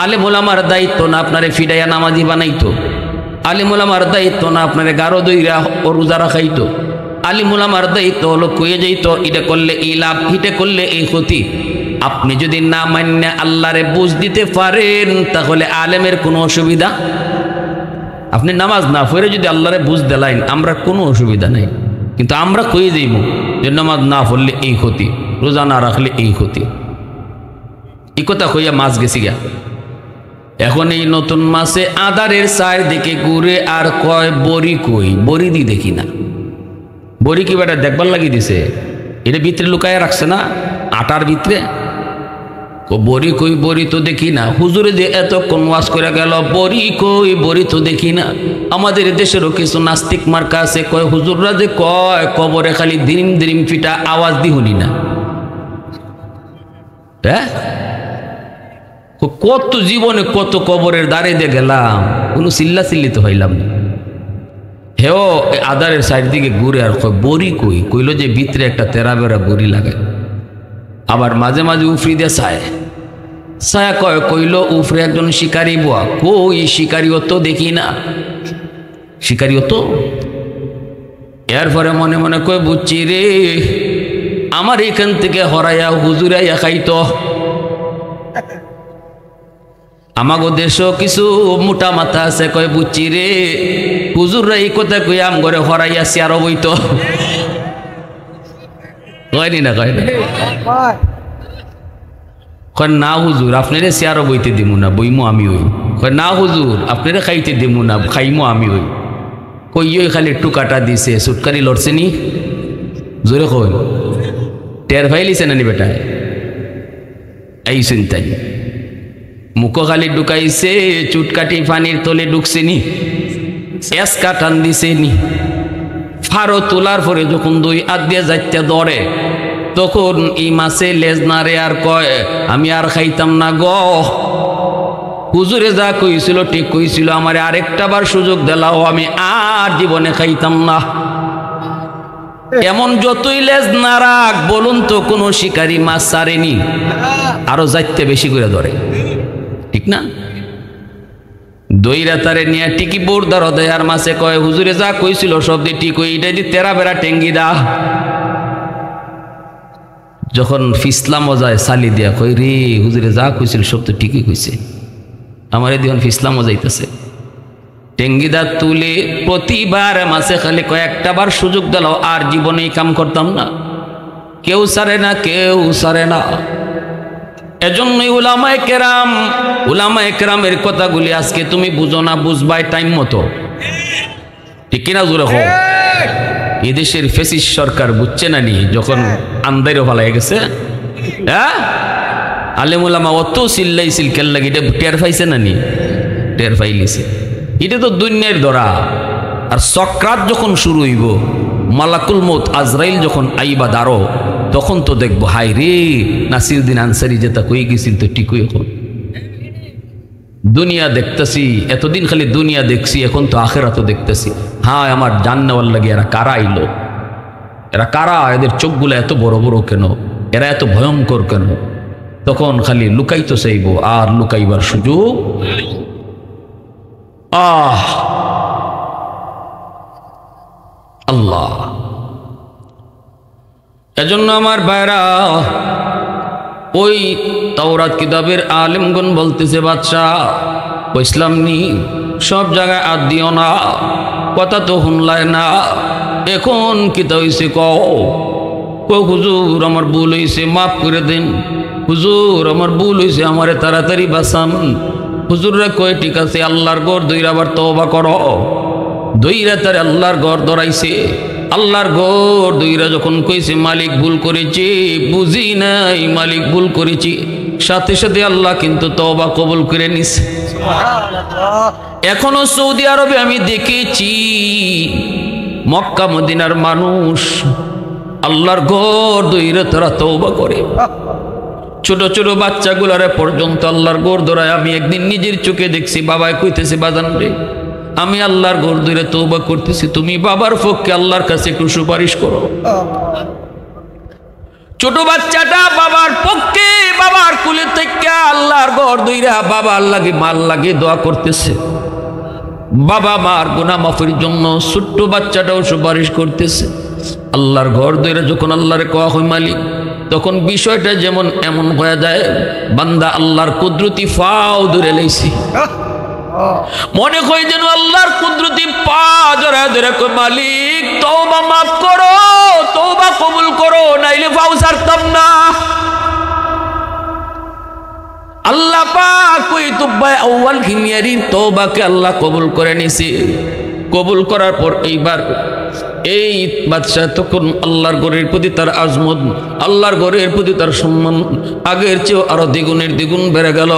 আলিমুল আমার দায়িত্ব না আপনারে ফিডাইয়া নামাজি বানাইতো, আলিমুল আমার দায়িত্ব না আপনারে গারো দইরা ও রোজা রাখাইতো, আলিমুল আমার দায়িত্ব হলো কয়ে যাইত এটা করলে এই লাভ, এটা করলে এই ক্ষতি। আপনি যদি না মান্য আল্লাহরে বুঝ দিতে পারেন তাহলে আলেমের কোনো অসুবিধা। আপনি নামাজ না পড়ে যদি আল্লাহরে বুঝ দিলেন, আমরা কোনো অসুবিধা নাই, কিন্তু আমরা কয়ে যাইব যে নামাজ না পড়লে এই ক্ষতি, রোজা না রাখলে এই ক্ষতি। এই কথা কইয়া মাছ গেছি গা। এখন এই নতুন মাসে আদারের চায়ের দিকে ঘুরে আর কয় বড়ি কই, বড়ি দি দেখি না। বড়ি কি বেটা দেখবার লাগিয়ে দিছে, এটা ভিতরে লুকায় রাখছে না আটার ভিতরে। বড়ি কই, বড়ি তো দেখি না। হুজুরে যে এতক্ষণ ওয়াজ করে গেল বড়ি কই, বড়ি তো দেখি না। আমাদের দেশেরও কিছু নাস্তিক মার্কা আছে, কয় হুজুররা যে কয় কবরে খালি দিরিম দিরিম ফিটা আওয়াজ দি শুনি না। হ্যাঁ, কত জীবনে কত কবরের দ্বারে দিয়ে গেলাম, কোনো চিল্লা চিল্লি তো হইলাম না। হেও আদারের সাইড দিকে ঘুরে আর কয় বড়ি কই, কইল যে ভিতরে একটা তেরা বেড়া বড়ি লাগে। আবার মাঝে মাঝে উফরি দিয়ে ছায় ছায়া কয়, কইল উফরে একজন শিকারি বুয়া, কই শিকারিও তো দেখি না, শিকারিও তো। এরপরে মনে মনে কয় বুঝছি রে, আমার এখান থেকে হরাইয়া হুজুরাইয়া খাইতো। আমাগো দেশও কিছু মোটা মাথা আছে, কয় বুঝছি রে হুজুররা এই কথা কই আম ঘরে হরাইয়া চেয়ারও বইতো। কয়নি না, কয় না, কয় না হুজুর আপনারে চেয়ারও বইতে দিমু না, বইমু আমি ওই। কয় না হুজুর আপনারে খাইতে দিমু না, খাইমু আমি ওই। কই খালি টুকাটা দিছে, সুটকারি লড়ছে নি, জোরে কই টের ফাইলিছে নানি বেটা, এই চিন্তাই মুখ খালি ঢুকাইছে, চুটকাটি পানির তলে ঢুকছে নি, এসকা টান দিছে নি। ফারো তোলার পরে যখন দুই হাত দিয়ে যাইতে ধরে, তখন এই মাছে লেজ নারে আর কয় আমি আর খাইতাম না গো। হুজুরে যা কইছিল ঠিক কইছিল, আমার আরেকটা বার সুযোগ দিলাও, আমি আর জীবনে খাইতাম না। এমন যতই লেজ না রাখ বলুন তো কোনো শিকারী মাছ ছাড়েনি, আরো যাইতে বেশি করে ধরে, ঠিক না? দইরা তারে নিয়ে টিকি বোরদার হদয় আর মাছে কয় হুজুরে যা কইছিল সব দিয়ে ঠিক হই, এটা দি তেরা বেড়া টেঙ্গি দা। যখন ফিসলা মজায় সালি দিয়া কই রে হুজুরে যা কইছিল সব তো ঠিকই কইছে, আমার এদিন ফিসলা মজাইতেছে। টেঙ্গিদা তুলে প্রতিবার মাছে খালি কয়েকটা বার সুযোগ দিল, আর জীবনে কাম করতাম না। কেউ সারে না, কেউ সারে না। এজন্যই উলামায়ে কেরামের কথাগুলি আজকে তুমি বুঝো না, বুঝবাই টাইম মতো, ঠিক কিনা জোরে হোক। এদেশের ফেসিস সরকার বুঝছে না নি, যখন আন্দাইরও ভালাই গেছে, হ্যাঁ আলেম উলামা অত চিল্লাইছিল কেল্লাগি, এটা টের পাইছে না নি, টের পাইলিছে। এটা তো দুনিয়ার ধরা। আর সক্রাত যখন শুরু হইব, মালাকুল মউত আজরাইল যখন আইবা দাঁড়ো, তখন তো দেখবো হাই রে নাসিরউদ্দিন আনসারী যেটা কই গেছিল তো ঠিকই। এখন দুনিয়া দেখতেছি, এতদিন খালি দুনিয়া দেখছি, এখন তো আখিরাতও দেখতেছি। হ্যাঁ আমার জান্নাওয়াল লাগে এরা কারা আইলো, এরা কারা, এদের চোখগুলো এত বড় বড় কেন, এরা এত ভয়ঙ্কর কেন? তখন খালি লুকাইতো চাইব, আর লুকাইবার সুযোগ। আল্লাহ, এজন্য আমার ভাইরা, ওই তাওরাত কিতাবের আলেমগণ বলতেছে বাদশাহ ইসলাম নি সব জায়গায় আর দিও না, কথা তো শুনলায় না। এখন কিতা হইছে কও হুজুর আমার ভুল হইছে, মাফ করে দেন হুজুর, আমার ভুল হইছে, আমারে তাড়াতাড়ি বাঁচান। হুজুররা কয় ঠিক আছে, আল্লাহর ঘর দইরা আবার তওবা করো। দইরা তার আল্লাহর ঘর ধরাইছে। আল্লাহর ঘর দইরা যখন কইছে মালিক ভুল করেছি, বুঝি নাই মালিক ভুল করেছি, সাথে সাথে আল্লাহ কিন্তু তওবা কবুল করে নিছে। এখনো সৌদি আরবে আমি দেখেছি মক্কা মদিনার মানুষ আল্লাহর ঘর দইরা তারা তওবা করে। ছোট ছোট বাচ্চাগুলারে পর্যন্ত আল্লাহর ঘর ধরায় আমি একদিন নিজের চোখে দেখছি। বাবাই কইতেছে বাজান রে, আমি আল্লাহর ঘর ধরে তওবা করতেছি, তুমি বাবার পক্ষে আল্লাহর কাছে একটু সুপারিশ করো। ছোট বাচ্চাটা বাবার পক্ষে, বাবার কুলে থেকে আল্লাহর ঘর ধইরা বাবার লাগে মাল লাগে দোয়া করতেছে। বাবা মার গুনাহ মাফের জন্য ছোট্ট বাচ্চাটাও সুপারিশ করতেছে। আল্লাহর ঘর ধরে যখন আল্লাহরে কোয়া হয় মালিক, তখন বিষয়টা যেমন এমন হয়ে যায় বান্দা আল্লাহর কুদরতি ফাও ধরে লাইছি, মনে হয় যেন আল্লাহর কুদরতি পা জড়া ধরে কই মালিক তওবা মাফ করো, তওবা কবুল করো, নাইলে ফাও ছাড়তাম না। আল্লাহ পাক ওই তুব্বা আউয়াল হিমিয়ারির তওবাকে আল্লাহ কবুল করে নিছে। কবুল করার পর এইবার এই বাদশাহ তখন আল্লাহর ঘরের প্রতি তার আজমত, আল্লাহর ঘরের প্রতি তার সম্মান আগের চেয়েও আরো দ্বিগুণের দ্বিগুণ বেড়ে গেল।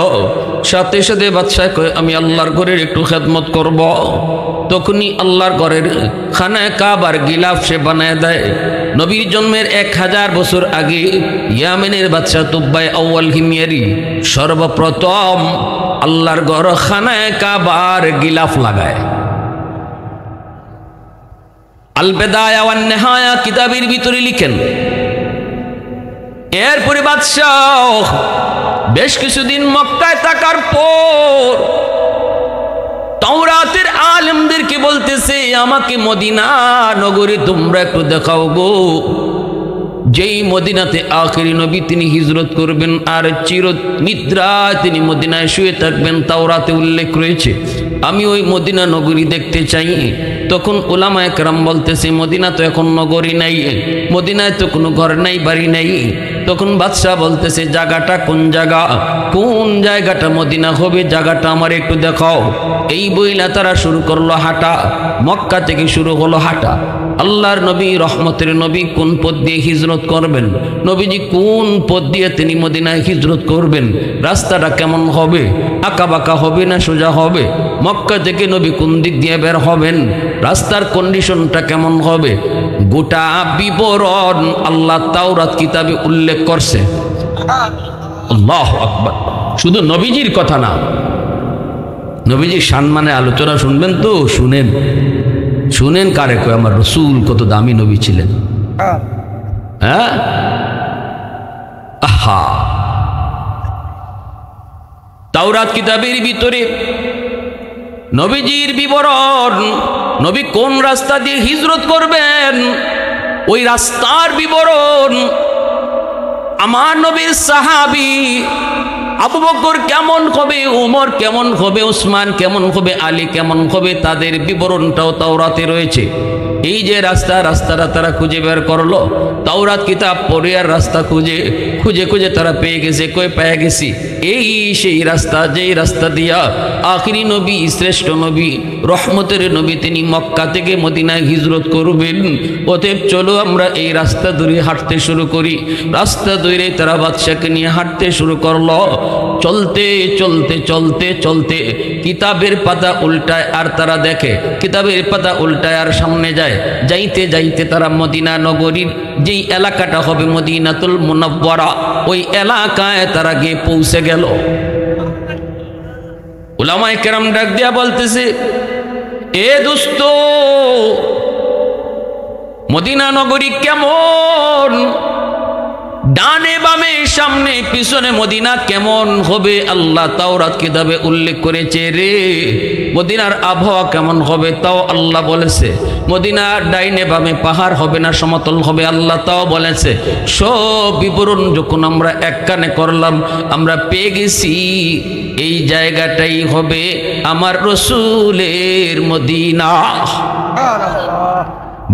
সাথে সাথে বাদশাহ কয় আমি আল্লাহর ঘরের একটু খেদমত করব। তখনই আল্লাহর ঘরের খানায় কাবার গিলাফ সে বানায় দেয়। নবীর জন্মের 1000 বছর আগে ইয়ামেনের বাদশাহ তুব্বাই আউয়াল হিমিয়ারি সর্বপ্রথম আল্লাহর ঘর খানায় কাবার গিলাফ লাগায়। আল বিদায়া ওয়ান নিহায়া কিতাবের ভিতরে লিখেন, এরপরে বাদশাহ বেশ কিছুদিন মক্কায় থাকার পর তাওরাতের আলেমদেরকে বলতেছে আমাকে মদিনা নগরী তোমরা একটু দেখাও গো, যেই মদিনাতে আখেরি নবী তিনি হিজরত করবেন আর চির নিদ্রায় তিনি মদিনায় শুয়ে থাকবেন, তাওরাতে উল্লেখ রয়েছে। আমি ওই মদিনা নগরী দেখতে চাই। তখন উলামায়ে কেরাম বলতেছে মদিনা তো এখন নগরী নাই, মদিনায় তো কোনো ঘর নাই, বাড়ি নাই। তখন বাদশাহ বলতেছে জায়গাটা কোন জায়গা, কোন জায়গাটা মদিনা হবে, জায়গাটা আমার একটু দেখাও। এই বইলা তারা শুরু করলো হাঁটা, মক্কা থেকে শুরু হলো হাঁটা। আল্লাহর নবী রহমতের নবী কোন পথ দিয়ে হিজরত করবেন, নবীজি কোন পথ দিয়ে তিনি মদিনায় হিজরত করবেন, রাস্তাটা কেমন হবে, আঁকা বাঁকা হবে না সোজা হবে, মক্কা থেকে নবী কোন দিক দিয়ে বের হবেন, রাস্তার কন্ডিশনটা কেমন হবে, গোটা বিবরণ আল্লাহ তাওরাত কিতাবে উল্লেখ করছে। আল্লাহু আকবার। শুধু নবীজির কথা না, নবীজির সম্মানে আলোচনা শুনবেন তো শুনেন, শুনেন কারে কয় আমার রসুল কত দামি নবী ছিলেন। হ্যাঁ, আহা, তাওরাত কিতাবের ভিতরে নবীজির বিবরণ, নবী কোন রাস্তা দিয়ে হিজরত করবেন ওই রাস্তার বিবরণ, আমার নবীর সাহাবী আবু বকর কেমন হবে, উমর কেমন হবে, উসমান কেমন হবে, আলী কেমন হবে, তাদের বিবরণটাও তাওরাতে রয়েছে। এই যে রাস্তাটা তারা খুঁজে বের করলো, তাওরাত কিতাব পড়ে আর রাস্তা খুঁজে খুঁজে খুঁজে তারা পেয়ে গেছে। কই পেয়ে গেছি? এই সেই রাস্তা, যেই রাস্তা দিয়া আখিরি নবী, শ্রেষ্ঠ নবী, রহমতের নবী তিনি মক্কা থেকে মদিনায় হিজরত করবেন। অতএব চলো আমরা এই রাস্তা ধরে হাঁটতে শুরু করি। রাস্তা ধরে তারা বাদশাকে নিয়ে হাঁটতে শুরু করলো। চলতে চলতে চলতে চলতে কিতাবের পাতা উল্টায় আর তারা দেখে, কিতাবের পাতা উল্টায় আর সামনে যায়। যাইতে যাইতে তারা মদিনা নগরীর যেই এলাকাটা হবে মদিনাতুল মুনাওয়ারা, ওই এলাকায় তারা গিয়ে পৌঁছে গেল। উলামায়ে কেরাম ডাক দিয়া বলতেছে, এ দোস্ত, মদিনা নগরী কেমন, ডানে বামে সামনে পিছনে মদিনা কেমন হবে আল্লাহ তাওরাত কিতাবে উল্লেখ করেছে রে। মদিনার আবহাওয়া কেমন হবে তাও আল্লাহ বলেছে। মদিনার ডাইনে বামে পাহাড় হবে না সমতল হবে আল্লাহ তাও বলেছে। সব বিবরণ যখন আমরা এক কানে করলাম, আমরা পেয়ে গেছি এই জায়গাটাই হবে আমার রসুলের মদিনা।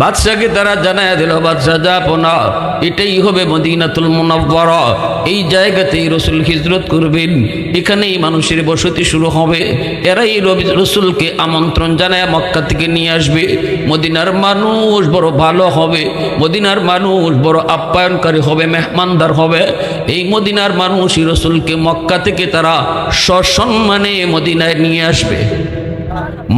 বাদশাকে তারা জানায় দিল, বাদশাহ যাবো না, এটাই হবে মদিনাতুল মুনাওয়ারা। এই জায়গাতেই রসুল হিজরত করবেন, এখানেই মানুষের বসতি শুরু হবে। এরাই রসুলকে আমন্ত্রণ জানায় মক্কা থেকে নিয়ে আসবে। মদিনার মানুষ বড় ভালো হবে, মদিনার মানুষ বড় আপ্যায়নকারী হবে, মেহমানদার হবে। এই মদিনার মানুষই রসুলকে মক্কা থেকে তারা সসম্মানে মদিনায় নিয়ে আসবে।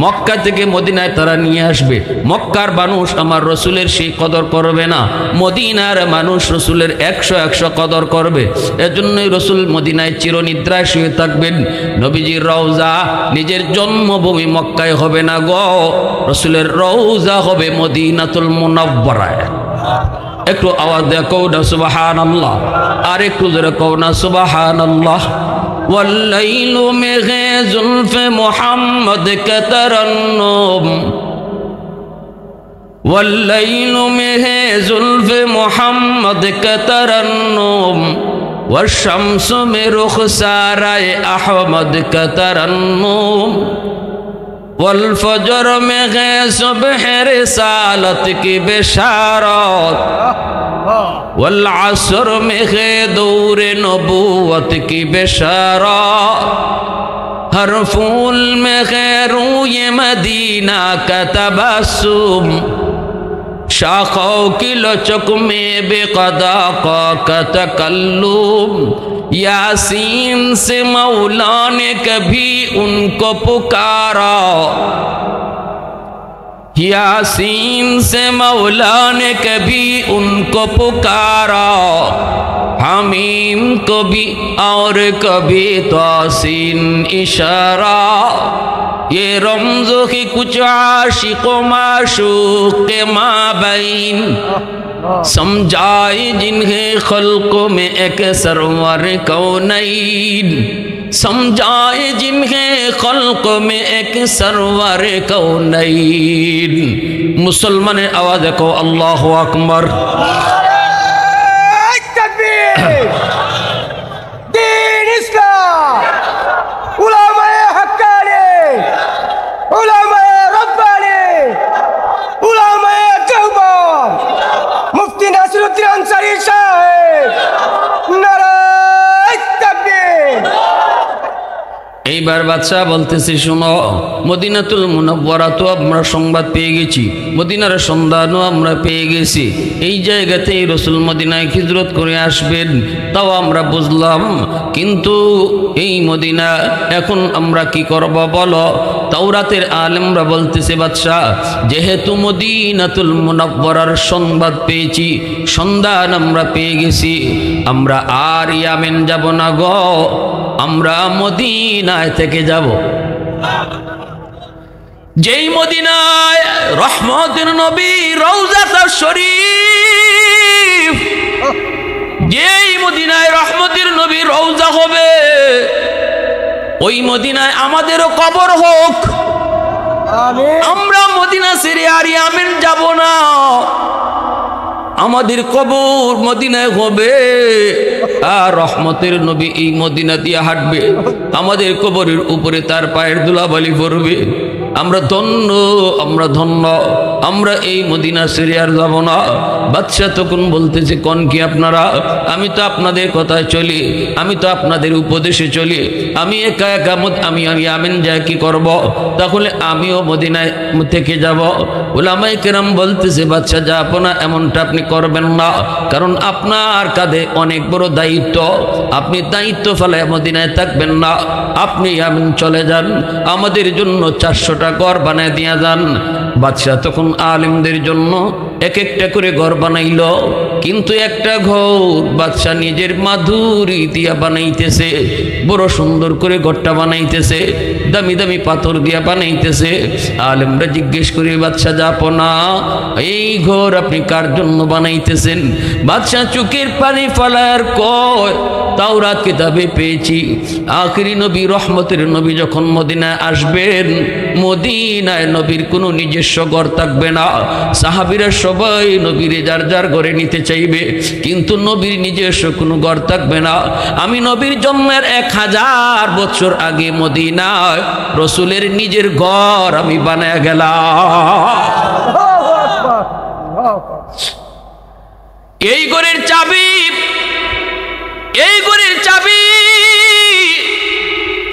মক্কা থেকে মদিনায় তারা নিয়ে আসবে। মক্কার মানুষ আমার রসুলের সেই কদর করবে না, মদিনার মানুষ রসুলের 100 কদর করবে। এজন্যই রসুল মদিনায় চিরনিদ্রায় শুয়ে থাকবেন। নবীজির রওজা নিজের জন্মভূমি মক্কায় হবে না গো, রসুলের রওজা হবে মদিনাতুল মুনাওয়ারায়। একটু আওয়াজ দেয়া কও না সুবহানাল্লাহ, আর একটু জোরে কও না সুবহানাল্লাহ। والليل में जुल्फ मोहम्मद के तरन्नुम, वल्लैल में है जुल्फ मोहम्मद का तरन्नुम, वशम्स में रुखसाराए अहमद का तरन्नुम, वल्फजर में है सुबह रिसालत की बिशारत, वल्अस्र में है दूर नबूवत की बिशारत, हर फूल में है रूए मदीना का तबस्सुम, शाखों की लचक में बेक़दा का तकल्लुम, यासीन से मौला ने कभी उनको पुकारा, यासीन से मौला ने कभी उनको पुकारा, हमीम को भी और कभी तासीन इशारा, ये रमज़ो की कुछ आशिक़ व माशूक़ के माबैन, समझाए जिन्हें खल्क़ों में एक सरवर कौनैन, समझाए जिन्हें खल्क़ों में एक सरवर कौनैन। मुसलमान आवाज़ को अल्लाहु अकबर। दीन इस्लाम, उलमाए हक्कानी, उलमाए रब्बानी, उलमाए देवबंद, मुफ्ती नासिरुद्दीन अंसारी साहेब, नारे तकबीर। এইবার বাদশা বলতেছি, শোনো, মদিনাতুল মুনাওয়ারা তো আমরা সংবাদ পেয়ে গেছি, মদিনার সন্ধানও আমরা পেয়ে গেছি, এই জায়গাতেই রসুল মদিনায় হিজরত করে আসবেন তাও আমরা বুঝলাম, কিন্তু এই মদিনা এখন আমরা কি করব বলো? তাওরাতের আলেমরা বলতেছে, বাদশা যেহেতু মদিনাতুল মুনাওয়ারার সংবাদ পেয়েছি, সন্ধান আমরা পেয়ে গেছি, আমরা আর ইয়ামেন যাব না গো, আমরা মদিনায় থেকে যাব। যেই মদিনায় রহমতের নবী রওজাতুল শরীফ, যেই মদিনায় রহমতের নবী রওজা হবে, ওই মদিনায় আমাদেরও কবর হোক। আমরা মদিনা ছেড়ে আর ইয়ামেন যাব না, আমাদের কবর মদিনায় হবে, আর রহমতের নবী এই মদিনা দিয়ে হাঁটবে, আমাদের কবরের উপরে তার পায়ের ধুলাবালি পড়বে। আমরা ধন্য, আমরা ধন্য, আমরা এই মদিনা ছেড়ে আর যাব না। বাদশা তখন বলতেছে, কোন কি আপনারা? আমি তো আপনাদের কথায় চলি, আমি তো আপনাদের উপদেশে চলি, আমি একা একা আমি ইয়ামেন যাই কি করব? তাহলে আমিও মদিনায় থেকে যাব। উলামায়ে কেরাম বলতেছে, বাদশা যাব না এমনটা আপনি করবেন না, কারণ আপনার কাঁধে অনেক বড় দায়িত্ব, আপনি দায়িত্ব ফেলায় মদিনায় থাকবেন না, আপনি ইয়ামেন চলে যান, আমাদের জন্য 400টা ঘর বানায় দিয়া যান। বাদশা তখন আলেমদের জন্য এক একটা করে ঘর বানাইল, কিন্তু একটা ঘর বাদশা নিজের মাধুরী দিয়া বানাইতেছে, বড় সুন্দর করে ঘরটা বানাইতেছে, দামি দামি পাথর দিয়া বানাইতেছে। আলেমরা জিজ্ঞেস করে, বাদশা জাপনা, এই ঘর আপনি কার জন্য বানাইতেছেন? বাদশা চোখের পানি ফেলার কয়, তাওরাত কিতাবে পেয়েছি আখিরি নবী রহমতের নবী যখন মদিনায় আসবেন, মদিনায় নবীর কোনো নিজস্ব ঘর থাকবে না, সাহাবীরা সবাই নবীরে যার যার ঘরে নিতে চাইবে, কিন্তু নবীর নিজস্ব কোনো ঘর থাকবে না। আমি নবীর জন্মের 1000 বছর আগে মদিনায় রসুলের নিজের ঘর আমি বানায় গেলাম। এই ঘরের চাবি, এই ঘরের চাবি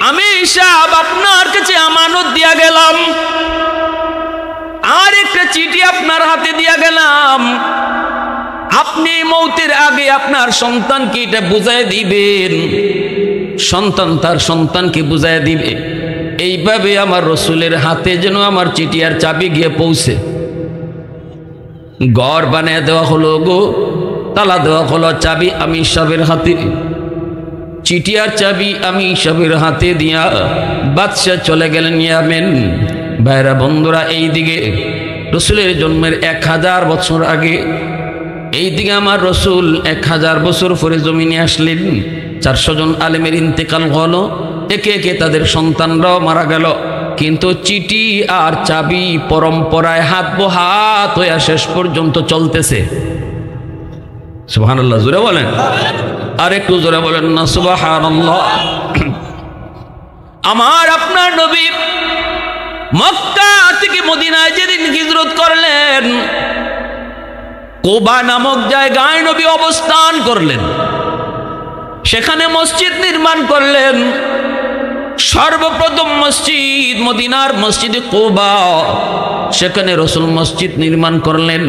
আমি সাহেব আপনার কাছে আমানত দিয়া গেলাম, আর একটা চিঠি আপনার হাতে দিয়া গেলাম, আপনি মৌতের আগে আপনার সন্তানকে এটা বুঝাই দিবেন, সন্তান তার সন্তানকে বুঝাই দিবে। এইভাবে আমার রসুলের হাতে যেন আমার চিঠি আর চাবি গিয়ে পৌঁছে। ঘর বানিয়ে দেওয়া হলো গো, তালা দেওয়া হলো, চাবি আমি সাহেবের হাতে, চিঠি আর চাবি আমি সাহেবের হাতে দিয়া বাদশা চলে গেলেন ইয়ামেন। ভাইরা বন্ধুরা, এইদিকে রসুলের জন্মের 1000 বছর আগে, এইদিকে আমার রসুল 1000 বছর পরে জমিনে আসলেন। 400 জন আলেমের ইন্তেকাল হলো, একে একে তাদের সন্তানরাও মারা গেল, কিন্তু চিঠি আর চাবি পরম্পরায় হাত হাত হইয়া শেষ পর্যন্ত চলতেছে। সুবহানাল্লাহ, জোরে বলেন, আর একটু জোরে বলেন না সুবহানাল্লাহ। আমার আপনার নবী মক্কা থেকে মদিনায় যেদিন হিজরত করলেন, কুবা নামক জায়গায় নবী অবস্থান করলেন, সেখানে মসজিদ নির্মাণ করলেন। সর্বপ্রথম মসজিদ মদিনার মসজিদে কুবা, সেখানে রসুল মসজিদ নির্মাণ করলেন।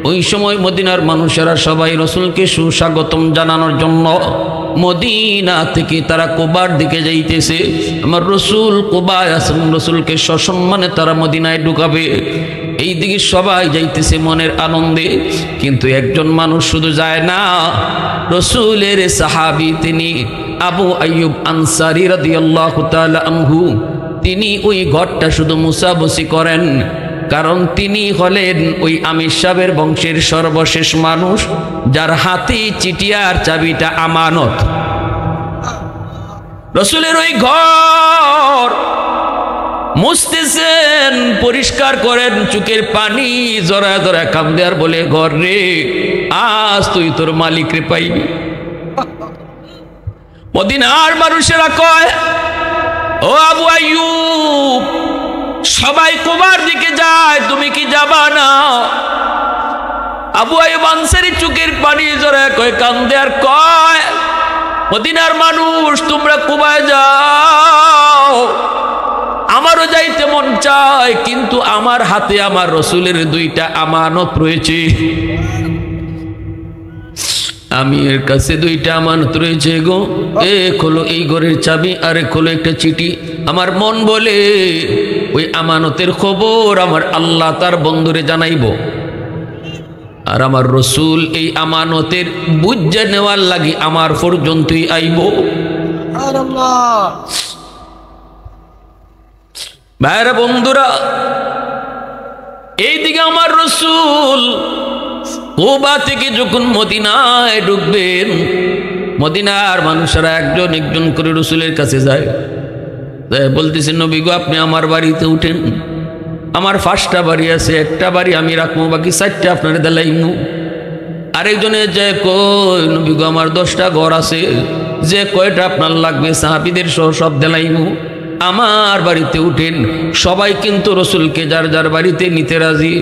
ওই সময় মদিনার মানুষেরা সবাই রসুলকে সুস্বাগতম জানানোর জন্য মদিনা থেকে তারা কুবার দিকে যাইতেছে। আমার রসুল কুবায় আছেন, রসুলকে সসম্মানে তারা মদিনায় ঢুকাবে, এই দিকে সবাই যাইতেছে মনের আনন্দে। কিন্তু একজন মানুষ শুধু যায় না, রসুলের সাহাবী তিনি আবু আইয়ুব আনসারী রাদিয়াল্লাহু তাআলা আনহু, তিনি ওই ঘরটা শুধু মুসাবসি করেন, কারণ তিনি হলেন ওই আমির সাহেবের বংশের সর্বশেষ মানুষ যার হাতে চিঠি আর চাবিটা আমানত। রসুলের ওই ঘর মুছতেছেন, পরিষ্কার করেন, চোখের পানি জরা জরা কান্দে আর বলে, ঘর রে আজ তুই তোর মালিক রে পাইবি। মদিনার মানুষেরা কয়, ও আবু আইয়ুব, সবাই কুবার দিকে যায়, তুমি কি যাবা না? আবু আইয়ুব আনসারী চোখের পানি জড়ায় কয়, কান্দে আর কয়, মদিনার মানুষ তোমরা কুবায় যাও, আমারও যাইতে মন চায়, কিন্তু আমার হাতে আমার রসুলের দুইটা আমানত রয়েছে, আমি এর কাছে দুইটা আমানত রয়েছে গো, এক হলো এই ঘরের চাবি, আর এক হলো একটা চিঠি। আমার মন বলে ওই আমানতের খবর আমার আল্লাহ তার বন্ধুরে জানাইব, আর আমার রসুল এই আমানতের বুঝে নেওয়ার লাগি আমার পর্যন্তই আইব। ভাইরা বন্ধুরা, এইদিকে আমার রসুল কুবা থেকে যখন মদিনায় ঢুকবেন, মদিনার মানুষেরা একজন একজন করে রসুলের কাছে যায়, বলতেছেন, নবী গো আপনি আমার বাড়িতে উঠেন, আমার 5টা বাড়ি আছে, একটা বাড়ি আমি রাখবো, বাকি 4টা আপনার দেলাইমু। আরেকজনে যে কই, নবী গো আমার 10টা ঘর আছে, যে কয়টা আপনার লাগবে সাহাবীদের সহ সব দেলাইমু, আমার বাড়িতে উঠেন। সবাই কিন্তু রসুলকে যার যার বাড়িতে নিতে রাজি,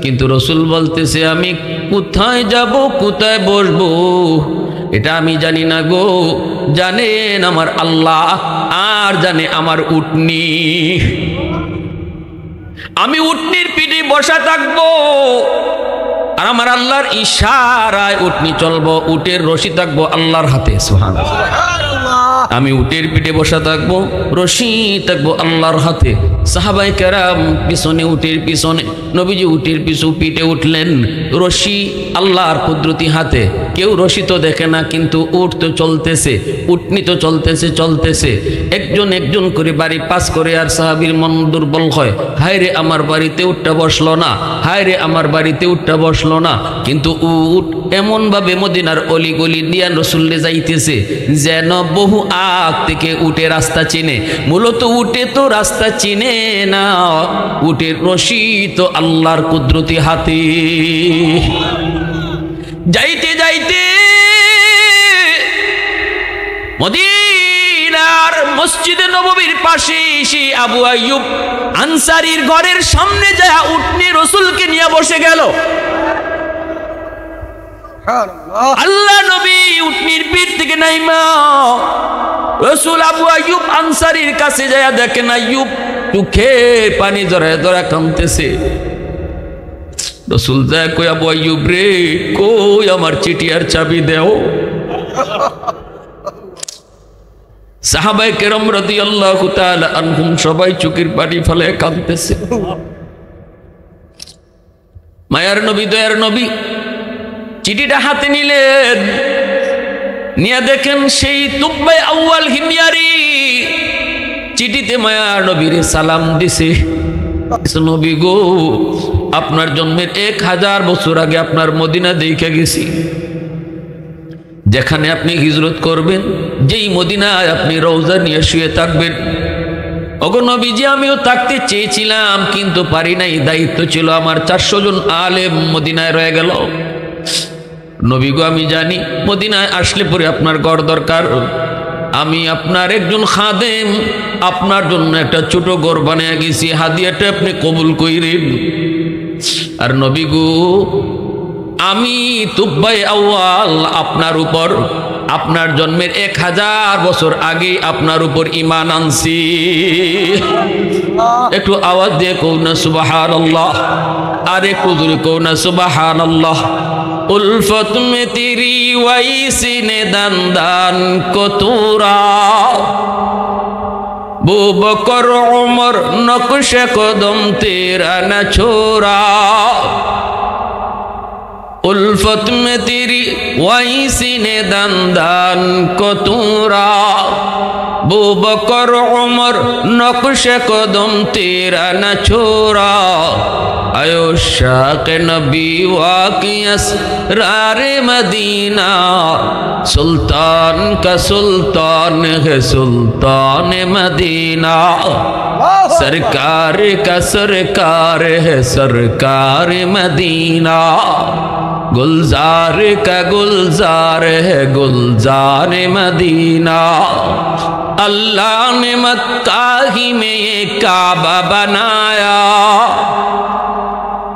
কিন্তু রসুল বলতেছে, আমি কোথায় যাব কোথায় বসবো এটা আমি জানি না গো, জানেন আমার আল্লাহ, আর জানে আমার উটনি, আমি উটনির পিঠে বসা থাকবো, আর আমার আল্লাহর ইশারায় উটনি চলবো, উটের রশি থাকবো আল্লাহর হাতে। সুবহানাল্লাহ, আমি উটের পিঠে বসা থাকবো, রশি থাকবো আল্লাহর হাতে। সাহাবাই কেরাম পিছনে, উটের পিছনে, নবীজি উটের পিঠে উঠলেন, রশি আল্লাহর কুদরতি হাতে। কেউ রশি তো দেখে না, কিন্তু উট তো চলতেছে, উটনি তো চলতেছে। একজন একজন করে বাড়ি পাস করে, আর সাহাবীর মন দুর্বল হয়, হায় রে আমার বাড়িতে উটটা বসলো না, হায় রে আমার বাড়িতে উটটা বসলো না। কিন্তু উট এমন ভাবে মদিনার অলিগলি দিয়া রসুল্লে যাইতেছে যেন বহু আগ থেকে উটে রাস্তা চিনে। মূলত উটে তো রাস্তা চিনে না, উটের রশি তো আল্লাহর কুদরতি হাতে। যাইতে যাইতে মদিনার মসজিদে নববীর পাশে এসে আবু আইয়ুব আনসারীর ঘরের সামনে যায় উটনি রসুলকে নিয়ে বসে গেল। আল্লাহ নবী উটনির পিঠ থেকে নাইমা রসুল আবু আইয়ুব আনসারীর কাছে যায়, দেখেন আইয়ুব চোখের পানি জড়ায় জড়া কাঁদতেছে। রসুল যায় কই, আবু আইয়ুব রে কই আমার চিঠি আর চাবি দেও। সাহাবায়ে কেরাম রাদিয়াল্লাহু তাআলা আনহুম সবাই চোখের পানি ফেলে কাঁদতেছে। মায়ার নবী, দয়ার নবী চিঠিটা হাতে নিলেন, নিয়ে দেখেন সেই তুব্বাই আউয়াল হিময়ারি চিঠিতে মায়ার নবীর সালাম দিছে। নবী গো, আপনার জন্মের 1000 বছর আগে আপনার মদিনা দেখে গেছি, যেখানে আপনি হিজরত করবেন, যেই মদিনায় আপনি রওজা নিয়ে শুয়ে থাকবেন, ওগো নবীজি আমিও থাকতে চেয়েছিলাম কিন্তু পারি নাই, দায়িত্ব ছিল আমার। 400 জন আলেম মদিনায় রয়ে গেল। নবী গো আমি জানি মদিনায় আসলে পরে আপনার ঘর দরকার, আমি আপনার একজন খাদেম, আপনার জন্য একটা ছোট ঘর বানিয়ে গেছি, হাদিয়াটা আপনি কবুল কইরেন। আর নবী গো আমি তুব্বাই আউয়াল আপনার উপর, আপনার জন্মের 1000 বছর আগে আপনার উপর ঈমান আনছি। একটু আওয়াজ দিয়ে কও না সুবহানাল্লাহ, আর একটু জোরে কও না সুবহানাল্লাহ। উলফত মে তেরি ওয়াইসি নে দান কতুরা, বু বকর উমর নকশে কদম তেরা না ছোরা। उल्फत में तेरी वैसी ने दंदान को तूरा, बू बकर उमर नक्श कदम तेरा न छोरा। आयो शाक़ नबी वाक़ियस रारे मदीना, सुल्तान का सुल्तान है सुल्तान मदीना। सरकार का सरकार है सरकार मदीना, गुलजार का गुलजार है गुलजार मदीना। अल्लाह ने मक्का ही में ये काबा बनाया,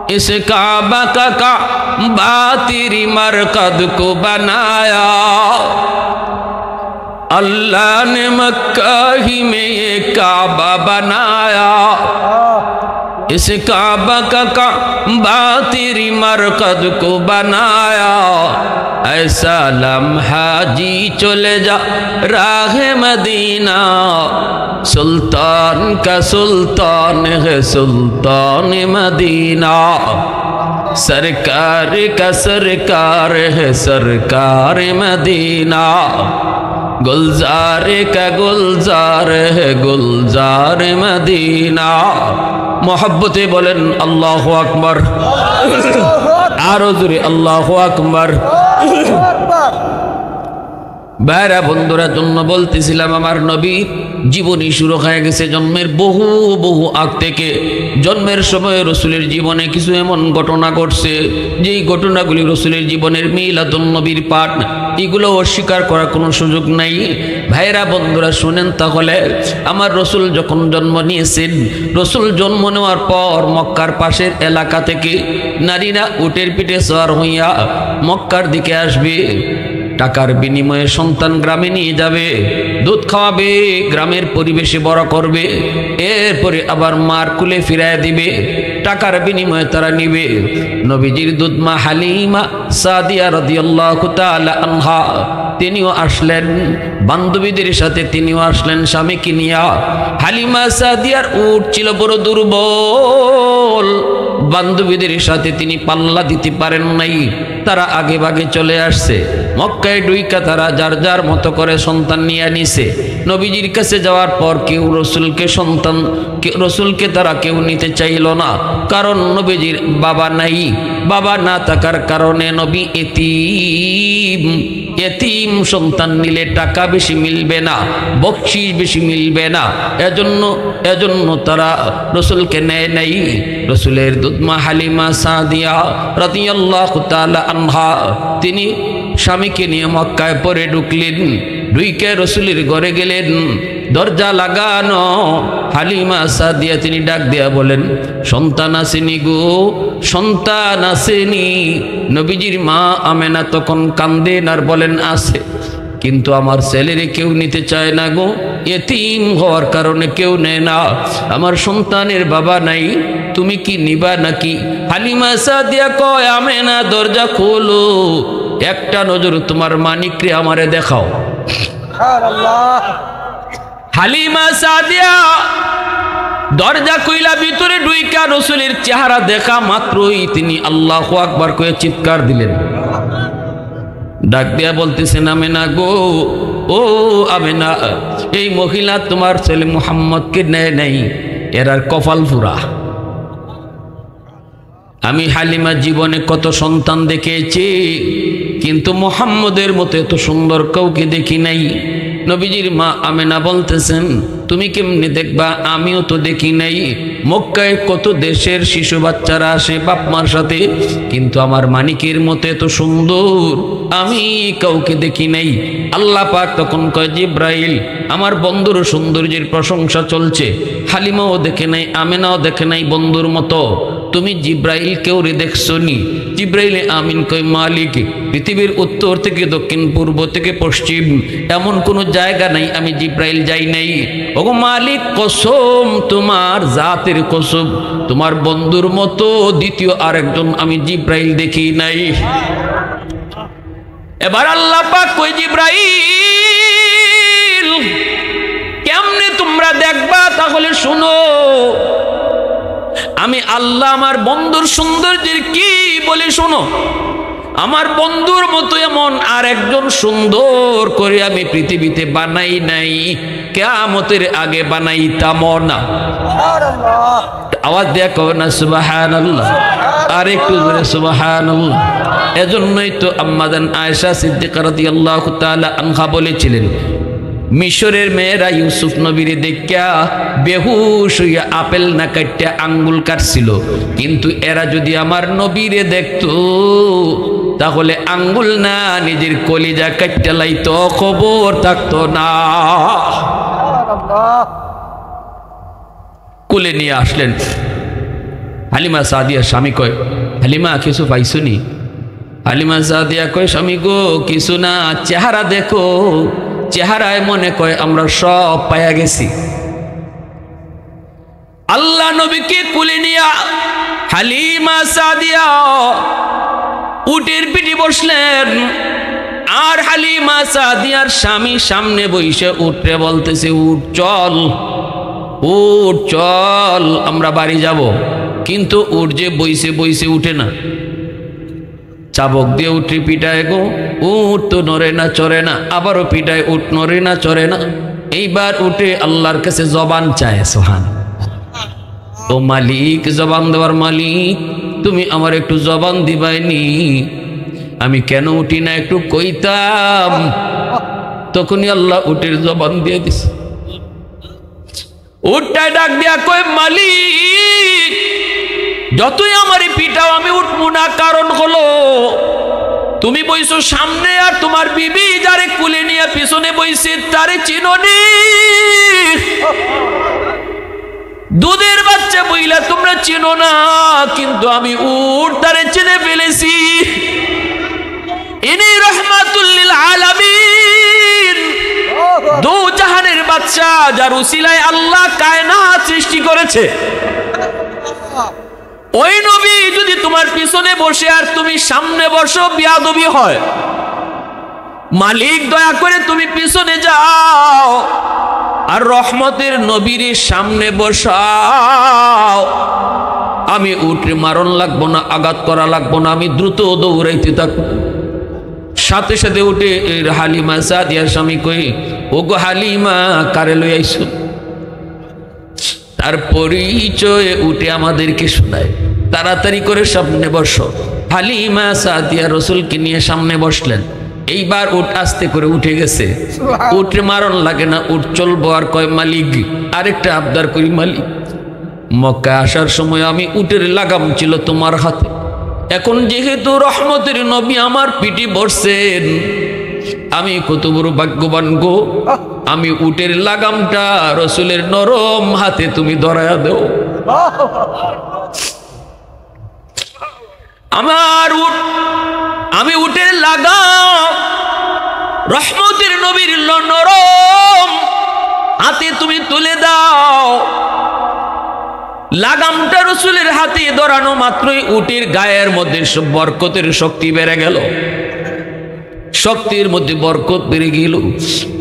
इस काबा का काबा तेरी मरकद को बनाया। अल्लाह ने मक्का ही में ये काबा बनाया, इस काबा का काबा तेरी मरकद को बनाया। ऐसा लम्हा जी चले जा राह मदीना, सुल्तान का सुल्तान है सुल्तान मदीना। सरकार का सरकार है सरकार मदीना, गुलजार का गुलजार है गुलजार मदीना। मोहब्बते बोलें अल्लाहु अकबर, आरो जोरे अल्लाहु अकबर। भाइरा बंधुरा जन्म बोलतेছিলাম আমার নবী জীবনী শুরু হয়ে গেছে জন্মের বহু বহু আগ থেকে। জন্মের সময় রসুলের জীবনে কিছু এমন ঘটনা ঘটছে যেই ঘটনাগুলি রসুলের জীবনের মিলাদুন নবীর পাঠ, এগুলো অস্বীকার করার কোনো সুযোগ নাই। ভাইরা বন্ধুরা শুনেন তাহলে, আমার রসুল যখন জন্ম নিয়েছেন, রসুল জন্ম নেওয়ার পর মক্কার পাশের এলাকা থেকে নারীরা উটের পিঠে সওয়ার হইয়া মক্কার দিকে আসবে। টাকার বিনিময়ে সন্তান গ্রামে নিয়ে যাবে, দুধ খাওয়াবে, গ্রামের পরিবেশে বড় করবে, এরপরে আবার মার কুলে ফিরায় দিবে, টাকার বিনিময়ে তারা নিবে। নবীজির দুধ মা হালিমা সাদিয়া রাদিয়াল্লাহু তাআলা আনহা তিনিও আসলেন, বান্ধবীদের সাথে তিনিও আসলেন স্বামীকে নিয়া। হালিমা সাদিয়ার উট ছিল বড় দুর্বল, বান্ধবীদের সাথে তিনি পাল্লা দিতে পারেন নাই, তারা আগে ভাগে চলে আসছে। মক্কায় ডুইকা তারা যার যার মতো করে সন্তান নিয়ে নিছে। নবীজির কাছে যাওয়ার পর কেউ রসুলকে তারা কেউ নিতে চাইল না, কারণ নবীজির বাবা নাই। বাবা না থাকার কারণে নবী এতিম সন্তান নিলে টাকা বেশি মিলবে না, বকশিশ বেশি মিলবে না, এজন্য তারা রসুলকে নেয় নাই। রসুলের দুধমা হালিমা সাদিয়া রাদিয়াল্লাহু তাআলা আনহা তিনি স্বামীকে নিয়ে মক্কায় পরে ঢুকলেন। ঢুকে রসুলের ঘরে গেলেন, দরজা লাগানো। হালিমা সাদিয়া তিনি ডাক দিয়া বলেন, সন্তান আসেনি গো, সন্তান আসেনি। নবীজির মা আমেনা তখন কান্দেন আর বলেন আছে, কিন্তু আমার ছেলেরে কেউ নিতে চায় না গো, এতিম হওয়ার কারণে কেউ নেয় না, আমার সন্তানের বাবা নাই, তুমি কি নিবা নাকি? হালিমা সাদিয়া কয়, আমেনা দরজা খোলো, একটা নজর তোমার মানিকরে আমারে দেখাও। হালিমা সাদিয়া দরজা কইলা ভিতরে ঢুইকা রসুলের চেহারা দেখা মাত্রই তিনি আল্লাহু আকবার কয়ে চিৎকার দিলেন। ডাক দিয়া বলতেছেন, আমেনা গো, ও আমেনা, এই মহিলা তোমার ছেলে মুহাম্মদকে নেয় নাই, এরার কপাল পুরা। আমি হালিমা জীবনে কত সন্তান দেখেছি, কিন্তু মুহাম্মদের মতো এত সুন্দর কাউকে দেখি নাই। নবীজির মা আমেনা বলতেছেন, তুমি কেমনে দেখবা, আমিও তো দেখি নাই। মক্কায় কত দেশের শিশু বাচ্চারা আসে বাপ মার সাথে, কিন্তু আমার মানিকের মতো এত সুন্দর আমি কাউকে দেখি নাই। আল্লাহ পাক তখন কয়, জিব্রাইল, আমার বন্ধুর সৌন্দর্যের প্রশংসা চলছে, হালিমাও দেখে নাই, আমেনাও দেখে নাই বন্ধুর মতো, তুমি জিব্রাইল কেউ রে দেখছো নি? জিব্রাইলে আমিন কয়, মালিক, পৃথিবীর উত্তর থেকে দক্ষিণ, পূর্ব থেকে পশ্চিম এমন কোনো জায়গা নাই আমি জিব্রাইল যাই নাই। ওগো মালিক, কসম, তোমার জাতের কসম, তোমার বন্ধুর মতো দ্বিতীয় আরেকজন আমি জিব্রাইল দেখি নাই। এবার আল্লাহ পাক কই, জিব্রাইল কেমনে তোমরা দেখবা? তাহলে শুনো, আমি আল্লাহ আমার বন্ধুর সৌন্দর্যের কি বলে শোনো। আমার বন্ধুর মতো এমন আর একজন সুন্দর করে আমি পৃথিবীতে বানাই নাই, কিয়ামতের আগে বানাইতাম না। আওয়াজ দেয়া কও না সুবহানাল্লাহ, আর একটু জোরে সুবহানাল্লাহ। এজন্যই তো আম্মাজান আয়েশা সিদ্দিকা রাদিয়াল্লাহু তাআলা আনহা বলেছিলেন, মিশরের মেয়েরা ইউসুফ নবীরে দেখা বেহুশ হইয়া আপেল না কাটতে আঙ্গুল কাটছিল, কিন্তু এরা যদি আমার নবীরে দেখতো তাহলে আঙ্গুল না নিজের কলিজা কাটতে লাইতো, খবর থাকতো না। কুলে নিয়ে আসলেন। হালিমা সাদিয়া স্বামী কয়, হালিমা কিছু পাইছুনি? হালিমা সাদিয়া কয়, স্বামী গো কিছু না, চেহারা দেখো। চেহারায় মনে কয় আমরা সব পাইয়া গেছি। আল্লাহ নবীকে কুলে নিয়া হালিমা সাদিয়া উটের পিঠে বসলেন, আর হালিমা সাদিয়ার স্বামী সামনে বইসে উঠে বলতেছে, উঠ চল, উঠ চল, আমরা বাড়ি যাব। কিন্তু উঠ যে বইসে বইসে উঠে না, চাবক দিয়ে উঠে পিটায় গো, উঠ তো নড়ে না চড়ে না, আবারও পিটায়, উঠ নড়ে না চড়ে না। এইবার উঠে আল্লাহর কাছে জবান চায়। সোহান, ও মালিক, জবান দেওয়ার মালিক, তুমি আমার একটু জবান দিবাইনি, আমি কেন উঠি না একটু কইতাম। তখনই আল্লাহ উটের জবান দিয়ে দিছে। উঠটায় ডাক দিয়া কয়, মালিক যতই আমারে পিটাও আমি উঠবো না, কারণ হলো তুমি বইছো সামনে, আর তোমার বিবি যারে কুলে নিয়ে পিছনে বইছে তারে চিনোনি। দুধের বাচ্চা বইলা তোমরা চিনো না, কিন্তু আমি উট তারে চিনে ফেলেছি। ইনি রহমাতুল লিল আলামিন, দু জাহানের বাদশা, যার উসিলায় আল্লাহ কায়নাত সৃষ্টি করেছে। ওই নবী যদি তোমার পিছনে বসে আর তুমি সামনে বসো, বিয়াদবি হয়। মালিক দয়া করে তুমি পিছনে যাও, আর রহমতের নবীর সামনে বসাও। আমি উঠে মারণ লাগবো না, আঘাত করা লাগবো না, আমি দ্রুত দৌড়াইতে থাকবো। সাথে সাথে উঠে হালিমা সাদিয়ার স্বামী কই, ও গো হালিমা, কারে লই আইছো? তার পরিচয় উঠে আমাদেরকে শোনায়, তাড়াতাড়ি করে সামনে বসো। হালিমা সাদিয়া রসুলকে নিয়ে সামনে বসলেন। এইবার উঠ আস্তে করে উঠে গেছে, উঠে মারণ লাগে না, উঠ চলবো। আর কয়, মালিক আরেকটা আবদার করি, মালিক মক্কায় আসার সময় আমি উটের লাগাম ছিল তোমার হাতে, এখন যেহেতু রহমতের নবী আমার পিঠে বসছেন, আমি কত বড় ভাগ্যবান গো, আমি উটের লাগামটা রসুলের নরম হাতে তুমি ধরায়া দেও। আমার উট, আমি উটের লাগাম রহমতের নবীর নরম হাতে তুমি তুলে দাও। লাগামটা রসুলের হাতে ধরানো মাত্রই উটের গায়ের মধ্যে বরকতের শক্তি বেড়ে গেল, শক্তির মধ্যে বরকত বেড়ে গেল।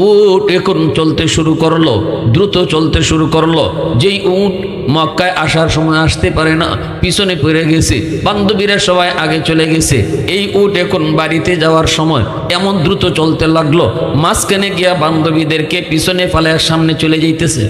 উট এখন চলতে শুরু করলো, দ্রুত চলতে শুরু করলো। যেই উট মক্কায় আসার সময় আসতে পারে না, পিছনে পড়ে গেছে, বান্ধবীরা সবাই আগে চলে গেছে। এই উট এখন বাড়িতে যাওয়ার সময় এমন দ্রুত চলতে লাগলো, মাঝখানে গিয়া বান্ধবীদেরকে পিছনে ফালায় সামনে চলে যাইতেছে।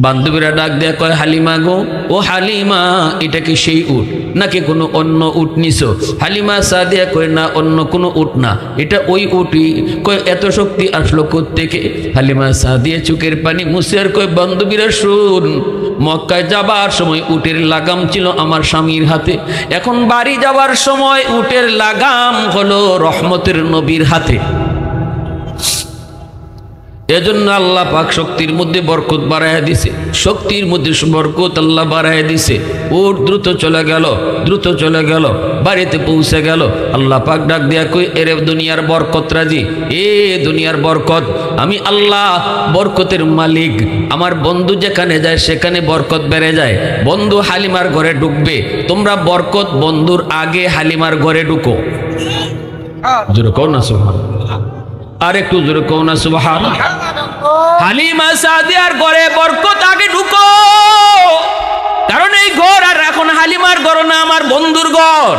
বান্ধবীরা ডাক দেয়া কয় হালিমা গো, ও হালিমা, এটা কি সেই উট নাকি কোনো অন্য উট নিছো? হালিমা সাদিয়া কয় না, অন্য কোনো উট না, এটা ওই উটই। কয় এত শক্তি আসলো কোত্থেকে? হালিমা সাদিয়া চোখের পানি মুছে আর কয় বান্ধবীরা শুন, মক্কায় যাবার সময় উটের লাগাম ছিল আমার স্বামীর হাতে, এখন বাড়ি যাবার সময় উটের লাগাম হলো রহমতের নবীর হাতে। এজন্য আল্লাহ পাক শক্তির মধ্যে বরকত বাড়াইয়া দিছে, শক্তির মধ্যে বরকত আল্লাহ বাড়াইয়া দিছে। উট দ্রুত চলে গেল, দ্রুত চলে গেল, বাড়িতে পৌঁছে গেল। আল্লাহ পাক ডাক দেয়া কই, এরে দুনিয়ার বরকত রাজি, এ দুনিয়ার বরকত, আমি আল্লাহ বরকতের মালিক। আমার বন্ধু যেখানে যায় সেখানে বরকত বেড়ে যায়। বন্ধু হালিমার ঘরে ঢুকবে, তোমরা বরকত বন্ধুর আগে হালিমার ঘরে ঢুকো। জোরে কও না সুবহানাল্লাহ, আর একটু জোরে কও না সুবহানাল্লাহ। হালিমা সাদিয়ার ঘরে বরকত আগে ঢুকো, কারণ এই ঘর আর এখন হালিমার ঘর না, আমার বন্ধুর ঘর।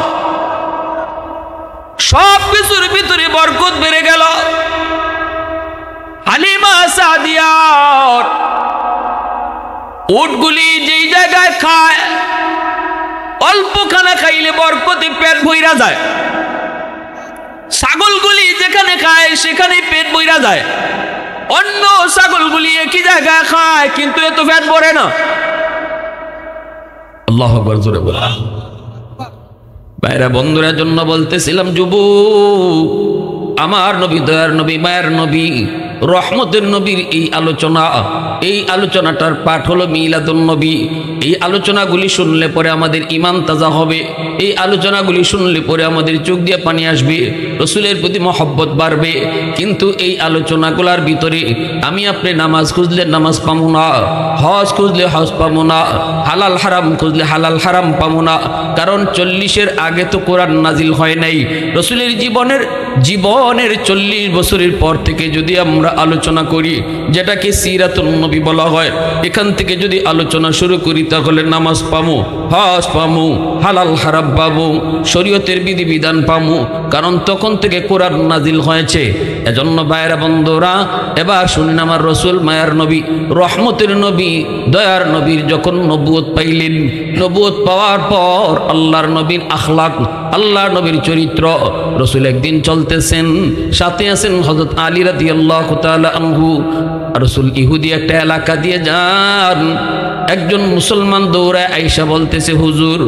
সব কিছুর ভিতরে বরকত বেড়ে গেল। হালিমা সাদিয়ার উটগুলি যেই জায়গায় খায়, অল্প খানা খাইলে বরকতে পেট ভইরা যায়। ছাগলগুলি যেখানে খায় সেখানে পেট ভইরা যায়। অন্য ছাগলগুলি একই জায়গায় খায় কিন্তু এত পেট ভরে না। আল্লাহু আকবার, জোরে বলো। ভাইরা বন্ধুরা জন্য বলতেছিলাম, যুবক, আমার নবী, দয়ার নবী, মায়ের নবী, রহমতের নবীর এই আলোচনাটার পাঠ হলো মিলাদুন নবী। এই আলোচনাগুলি শুনলে পরে আমাদের ঈমান তাজা হবে। এই আলোচনাগুলি শুনলে পরে আমাদের চোখ দিয়ে পানি আসবে, রসুলের প্রতি মহব্বত বাড়বে। কিন্তু এই আলোচনাগুলোর ভিতরে আমি আপনি নামাজ খুঁজলে নামাজ পাবো না, হজ খুঁজলে হজ পাবো না, হালাল হারাম খুঁজলে হালাল হারাম পাবো না। কারণ 40-এর আগে তো কোরআন নাজিল হয় নাই। রসুলের জীবনের 40 বছরের পর থেকে যদি আমরা আলোচনা করি, যেটাকে সিরাতুন নবী বলা হয়, এখান থেকে যদি আলোচনা শুরু করি তাহলে নামাজ পামু, হজ পামু, হালাল হারাম পাবো, শরীয়তের বিধিবিধান পামু, কারণ তখন থেকে কোরআন নাজিল হয়েছে। এজন্য ভাইরা বন্ধুরা, এবার শুনেন, আমার রসুল, মায়ার নবী, রহমতের নবী, দয়ার নবীর যখন নবুয়ত পাইলেন, নবুয়ত পাওয়ার পর আল্লাহর নবীর আখলাক, আল্লাহর নবীর চরিত্র, রসুল একদিন চলতেছেন, সাথে আছেন হযরত আলী রাদিয়াল্লাহু তাআলা আনহু। রসুল ইহুদি একটা এলাকা দিয়ে যান, একজন মুসলমান দৌড়ায় আইসা বলতেছে, হুজুর,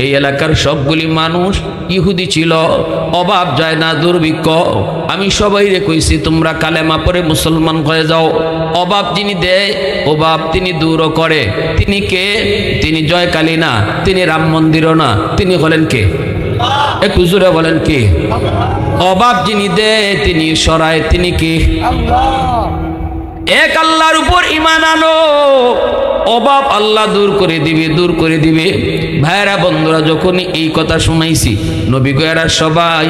এই এলাকার সবগুলি মানুষ ইহুদি ছিল, অভাব যায় না, দুর্ভিক্ষ, আমি সবাইরে কইছি তোমরা কালেমা পড়ে মুসলমান হয়ে যাও। অভাব যিনি দেয়, অভাব তিনি দূরও করে। তিনি কে? তিনি জয়কালী না, তিনি রাম মন্দিরও না, তিনি হলেন কে? একটু জোরে বলেন কে? অভাব যিনি দেয়, তিনি সরায়, তিনি কে? এক আল্লাহর উপর ঈমান আনো, অভাব আল্লাহ দূর করে দিবে, দূর করে দিবে। ভাইরা বন্ধুরা, যখনই এই কথা শুনাইছি, নবী গয়েরা সবাই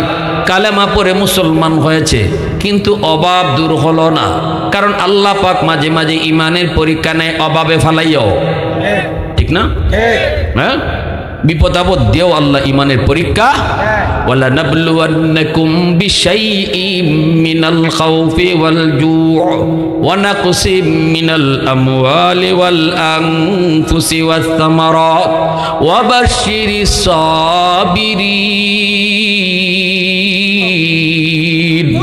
কালেমা পড়ে মুসলমান হয়েছে, কিন্তু অভাব দূর হলো না। কারণ আল্লাহ পাক মাঝে মাঝে ঈমানের পরীক্ষা নেয় অভাবে ফালাইয়াও, ঠিক না? হ্যাঁ, বিপদ আপদ দেও আল্লাহ ঈমানের পরীক্ষা। ওয়ালা নাবলুওয়ান্নাকুম বিশাইইম মিনাল খাউফি ওয়াল জু' ওয়া নাকসিম মিনাল আমওয়ালি ওয়াল আনফুসি ওয়াস সামারাত ওয়া বাশশিরিস সাবিরিন।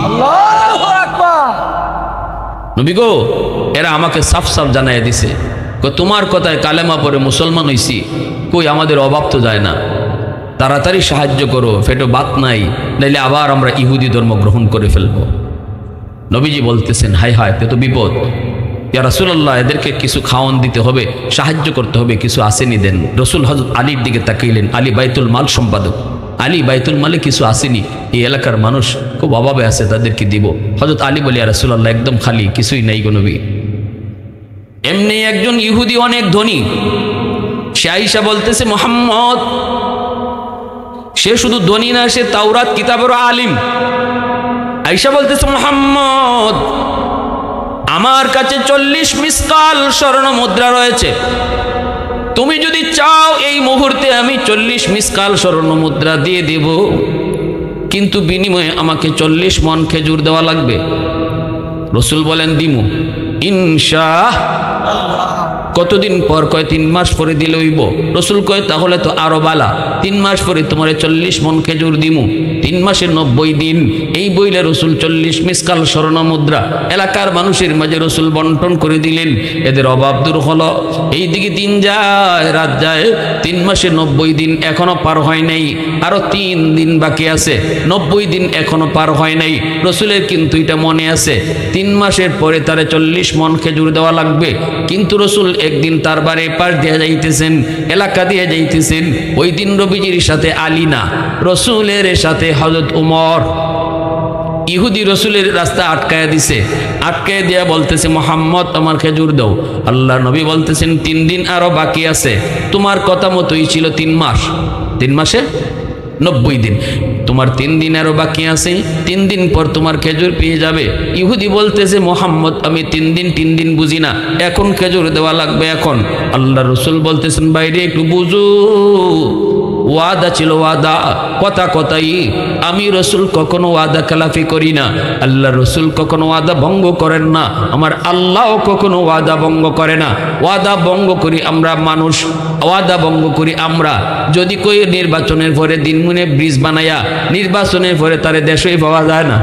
আল্লাহু আকবার। নবী গো, এরা আমাকে সাফ সাফ জানাইয়া দিছে, তোমার কথায় কালেমা পড়ে মুসলমান হইছি, কই আমাদের অভাব তো যায় না, তাড়াতাড়ি সাহায্য করো, ফেটো বাত নাই, নাইলে আবার আমরা ইহুদি ধর্ম গ্রহণ করে ফেলবো। নবীজি বলতেছেন, হায় হায়, তে তো বিপদ। ইয়া রাসূলুল্লাহ, এদেরকে কিছু খাওয়ান দিতে হবে, সাহায্য করতে হবে, কিছু আসেনি দেন। রসুল হযরত আলীর দিকে তাকাইলেন, আলী বাইতুল মাল সম্পাদক, আলী বাইতুল মালে কিছু আসেনি, এই এলাকার মানুষ খুব অভাবে আছে, তাদেরকে দিব। হযরত আলী বলে, ইয়া রাসূলুল্লাহ, একদম খালি, কিছুই নাই গো নবী। এমনি একজন ইহুদি অনেক ধনী, সে আয়েশা বলতেছে, মুহাম্মদ, সে শুধু ধনী না, সে তাওরাত কিতাবেরও আলিম। আয়েশা বলতেছে, মুহাম্মদ, আমার কাছে 40 মিসকাল স্বর্ণ মুদ্রা রয়েছে, তুমি যদি চাও এই মুহূর্তে আমি 40 মিসকাল স্বর্ণ মুদ্রা দিয়ে দেব, কিন্তু বিনিময়ে আমাকে 40 মণ খেজুর দেওয়া লাগবে। রসুল বলেন, দিমু ইনশাআল্লাহ। কতদিন পর? কয় 3 মাস পরে দিলে হইব। রসুল কয় তাহলে তো আরো বালা, 3 মাস পরে তোমার 40 মন খেজুর দিমু। 3 মাসে 90 দিন। এই বইলে রসুল 40 মিসকাল স্বর্ণ মুদ্রা এলাকার মানুষের মাঝে রসুল বন্টন করে দিলেন। এদের অভাব দূর হলো। এইদিকে দিন যায়, রাত যায়, 3 মাসে 90 দিন এখনো পার হয় নাই, আরো 3 দিন বাকি আছে। 90 দিন এখনো পার হয় নাই। রসুলের কিন্তু এটা মনে আছে 3 মাসের পরে তারে 40 মন খেজুর দেওয়া লাগবে। কিন্তু রসুল একদিন তার বাড়ির পাশ দিয়ে যাইতেছেন, এলাকা দিয়ে যাইতেছেন। ওই দিন নবীজির সাথে আলী না, রসুলের সাথে হযরত উমর। ইহুদি রসুলের রাস্তা আটকায় দিছে, আটকায় দিয়া বলতেছে মোহাম্মদ আমার খেজুর দাও। আল্লাহ নবী বলতেছেন 3 দিন আরো বাকি আছে। তোমার কথা মতোই ছিল 3 মাস, 3 মাসে 90 দিন। তোমার 3 দিন আরো বাকি আছে, 3 দিন পর তোমার খেজুর পেয়ে যাবে। ইহুদি বলতেছে মোহাম্মদ আমি 3 দিন বুঝি না, এখন খেজুর দেওয়া লাগবে এখন। আল্লাহ রসুল বলতেছেন বাইরে একটু বুঝু, ওয়াদা ছিল ওয়াদা, কথা কথাই। আমি রসুল কখনো ওয়াদা খেলাফি করি না, আল্লাহ রসুল কখনো ওয়াদা ভঙ্গ করেন না, আমার আল্লাহও কখনো ওয়াদা ভঙ্গ করে না। ওয়াদা ভঙ্গ করি আমরা মানুষ, ওয়াদা ভঙ্গ করি আমরা। যদি কই নির্বাচনের পরে দিনমুনে ব্রিজ বানায়া নির্বাচনের পরে তারে দেশই পাওয়া যায় না,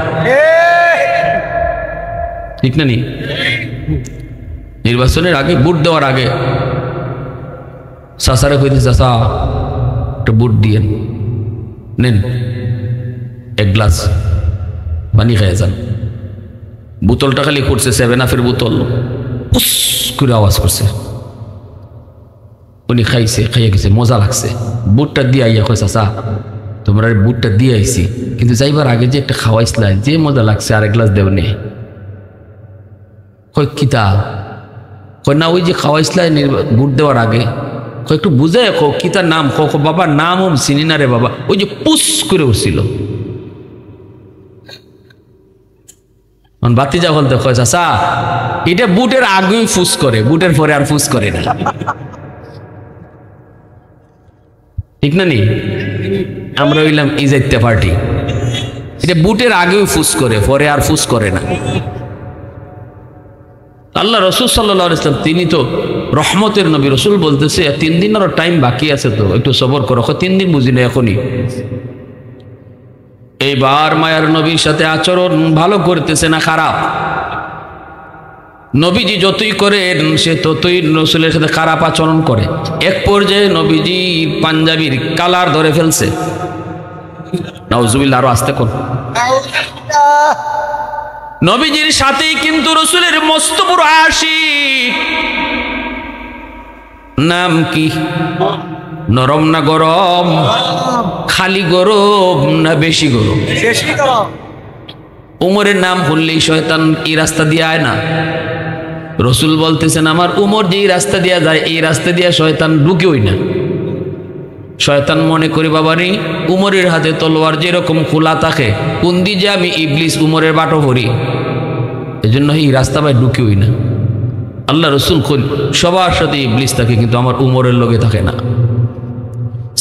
ঠিক না? নি নির্বাচনের আগে, ভোট দেওয়ার আগে চাচারে কইতে চাচা একটা বুট দিয়েন, নেন 1 গ্লাস পানি খেয়ে যান। বোতলটা খালি করছে 7 আপের বোতল, পুস করে আওয়াজ করছে। উনি খাইছে, খাইয়ে গেছে, মজা লাগছে। বুটটা দিয়ে আইয়া কয় চাচা তোমরা বুটটা দিয়ে আইছি, কিন্তু যাইবার আগে যে একটা খাওয়াইছিলাম যে মজা লাগছে, আর 1 গ্লাস দেও নে। কয় কিতা? কয় না ওই যে খাওয়াইছিলাম বুট দেওয়ার আগে। একটু বুঝে কো কিতার নাম, বাবার নামও চিনি না রে বাবা। ওই যে পুস করে উঠছিল, বাতি যা বলতে কয় চাচা এটা বুটের আগেই ফুস করে, বুটের পরে আর ফুস করে না, ঠিক না? নি আমরা হইলাম ইজাইতে পার্টি, এটা বুটের আগেও ফুস করে, পরে আর ফুস করে না। আল্লাহ রসুল সাল্লাল্লাহু আলাইহি ওয়াসাল্লাম তিনি তো রহমতের নবী। রসুল বলতেছে 3 দিন আরো টাইম বাকি আছে, তো একটু সবর করো। 3 দিন বুঝি না এখনই। এইবার মায়ার নবীর সাথে আচরণ ভালো করতেছে না খারাপ? নবীজি যতই করেন সে ততই রসুলের সাথে খারাপ আচরণ করে। এক পর্যায়ে নবীজি পাঞ্জাবির কালার ধরে ফেলছে। নাউজুবিল্লাহ, আরো আস্তে কর। নবীজির সাথেই কিন্তু রসুলের মস্ত বড় আশিক। নাম কি? নরম না গরম? খালি গরম না বেশি গরম? উমরের নাম বললেই শয়তান এই রাস্তা দিয়ে আয় না। রসুল বলতেছেন আমার উমর যেই রাস্তা দিয়া যায় এই রাস্তা দিয়া শয়তান ঢুকেই না। শয়তান মনে করি বাবারি উমরের হাতে তলোয়ার যেরকম খোলা থাকে, কোন দিয়ে আমি ইবলিস উমরের বাটো ভরি, এজন্য এই রাস্তা ভাই ঢুকেই না। আল্লাহ রসুল সবার সাথে ইবলিস থাকে, কিন্তু আমার উমরের লগে থাকে না।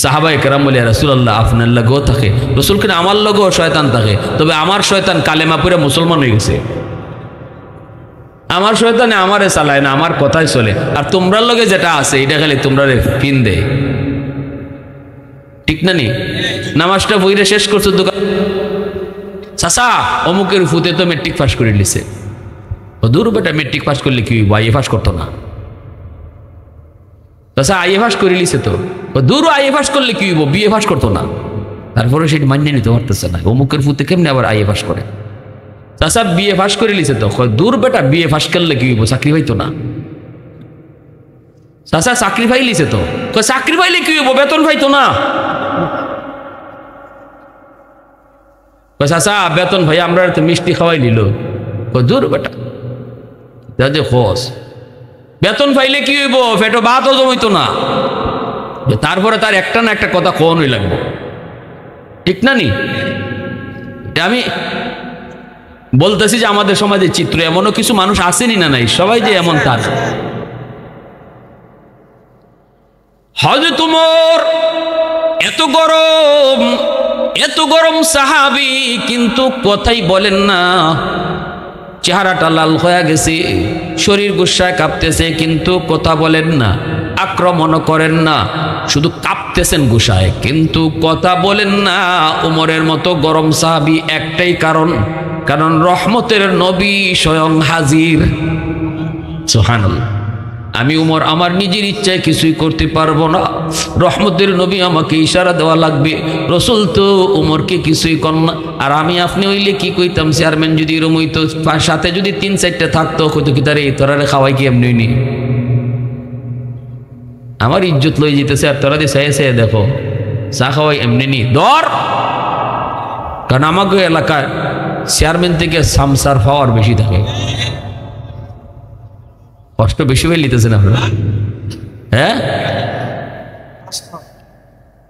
সাহাবায়ে কেরাম বলে রাসূলুল্লাহ আপনার লগেও থাকে। রসুল কিনা আমার লগেও শয়তান থাকে, তবে আমার শয়তান কালেমা পড়ে মুসলমান হয়ে গেছে। আমার শয়তানে আমারে চালায় না, আমার কথাই চলে। আর তোমরার লগে যেটা আছে এটা খালি তোমরা পিন দেয়, ঠিক না? নি নামাজটা বইরে শেষ করছো দোকান, চাচা অমুকের ফুতে তো মেট্রিক পাস করে লিছে। ও দূর বেটা, মেট্রিক পাস করলে কি আইএ পাস করতো না? চাচা আইএ পাস করে লিছে তো। ও দূর আইএ পাস করলে কি হইব, বিএ পাস করতো না। তারপরে সেটা মানিয়ে নিতে পারতেছে না, অমুকের ফুতে কেমনি আবার আইএ পাস করে। চাচা বিএ পাস করে লিছে তো। দূর বেটা, বিএ পাস করলে কি হইব, চাকরি পাইতো না। চাচা চাকরি পাই লিছে তো। চাকরি পাইলে কি হইব, বেতন পাইতো না। চাচা বেতন ভাই আমরা তো মিষ্টি খাওয়াই নিল। দূর বেটা, যে খোঁজ বেতন পাইলে কি হইব, পেটো ভাতও জমাইতো না। তারপরে তার একটা না একটা কথা কোনই লাগবে, ঠিক না? নি আমি বলতেছি যে আমাদের সমাজের চিত্র এমনও কিছু মানুষ আসেনি না, নাই সবাই যে এমন তার। হযরত ওমর এত গরম সাহাবী, কিন্তু কথাই বলেন না। চেহারাটা লাল হয়ে গেছে, শরীর গুসায় কাঁপতেছে, কিন্তু কথা বলেন না, আক্রমণ করেন না, শুধু কাঁপতেছেন গুসায়, কিন্তু কথা বলেন না। উমরের মতো গরম সাহাবী একটাই কারণ রহমতের নবী স্বয়ং হাজির। সুবহানাল্লাহ। আমি উমর আমার নিজের ইচ্ছায় কিছুই করতে পারবো না, রহমতের নবী আমাকে ইশারা দেওয়া লাগবে। রসুল তো উমরকে কিছুই কর না। আর আমি আপনি হইলে কি কইতাম, চেয়ারম্যান যদি এরম হইতো, সাথে যদি 3-4টা থাকতো, হয়তো কি তারে তোরারে খাওয়াই কি এমনি নি, আমার ইজ্জত লই যেতেছে, আর তোরা দিয়ে চাইছে দেখো চা খাওয়াই এমনি নি ধর। কারণ আমাকে এলাকায় চেয়ারম্যান থেকে সামসার পাওয়ার বেশি থাকে। কষ্ট বেশি হয়ে নিতেছেন আপনারা? হ্যাঁ,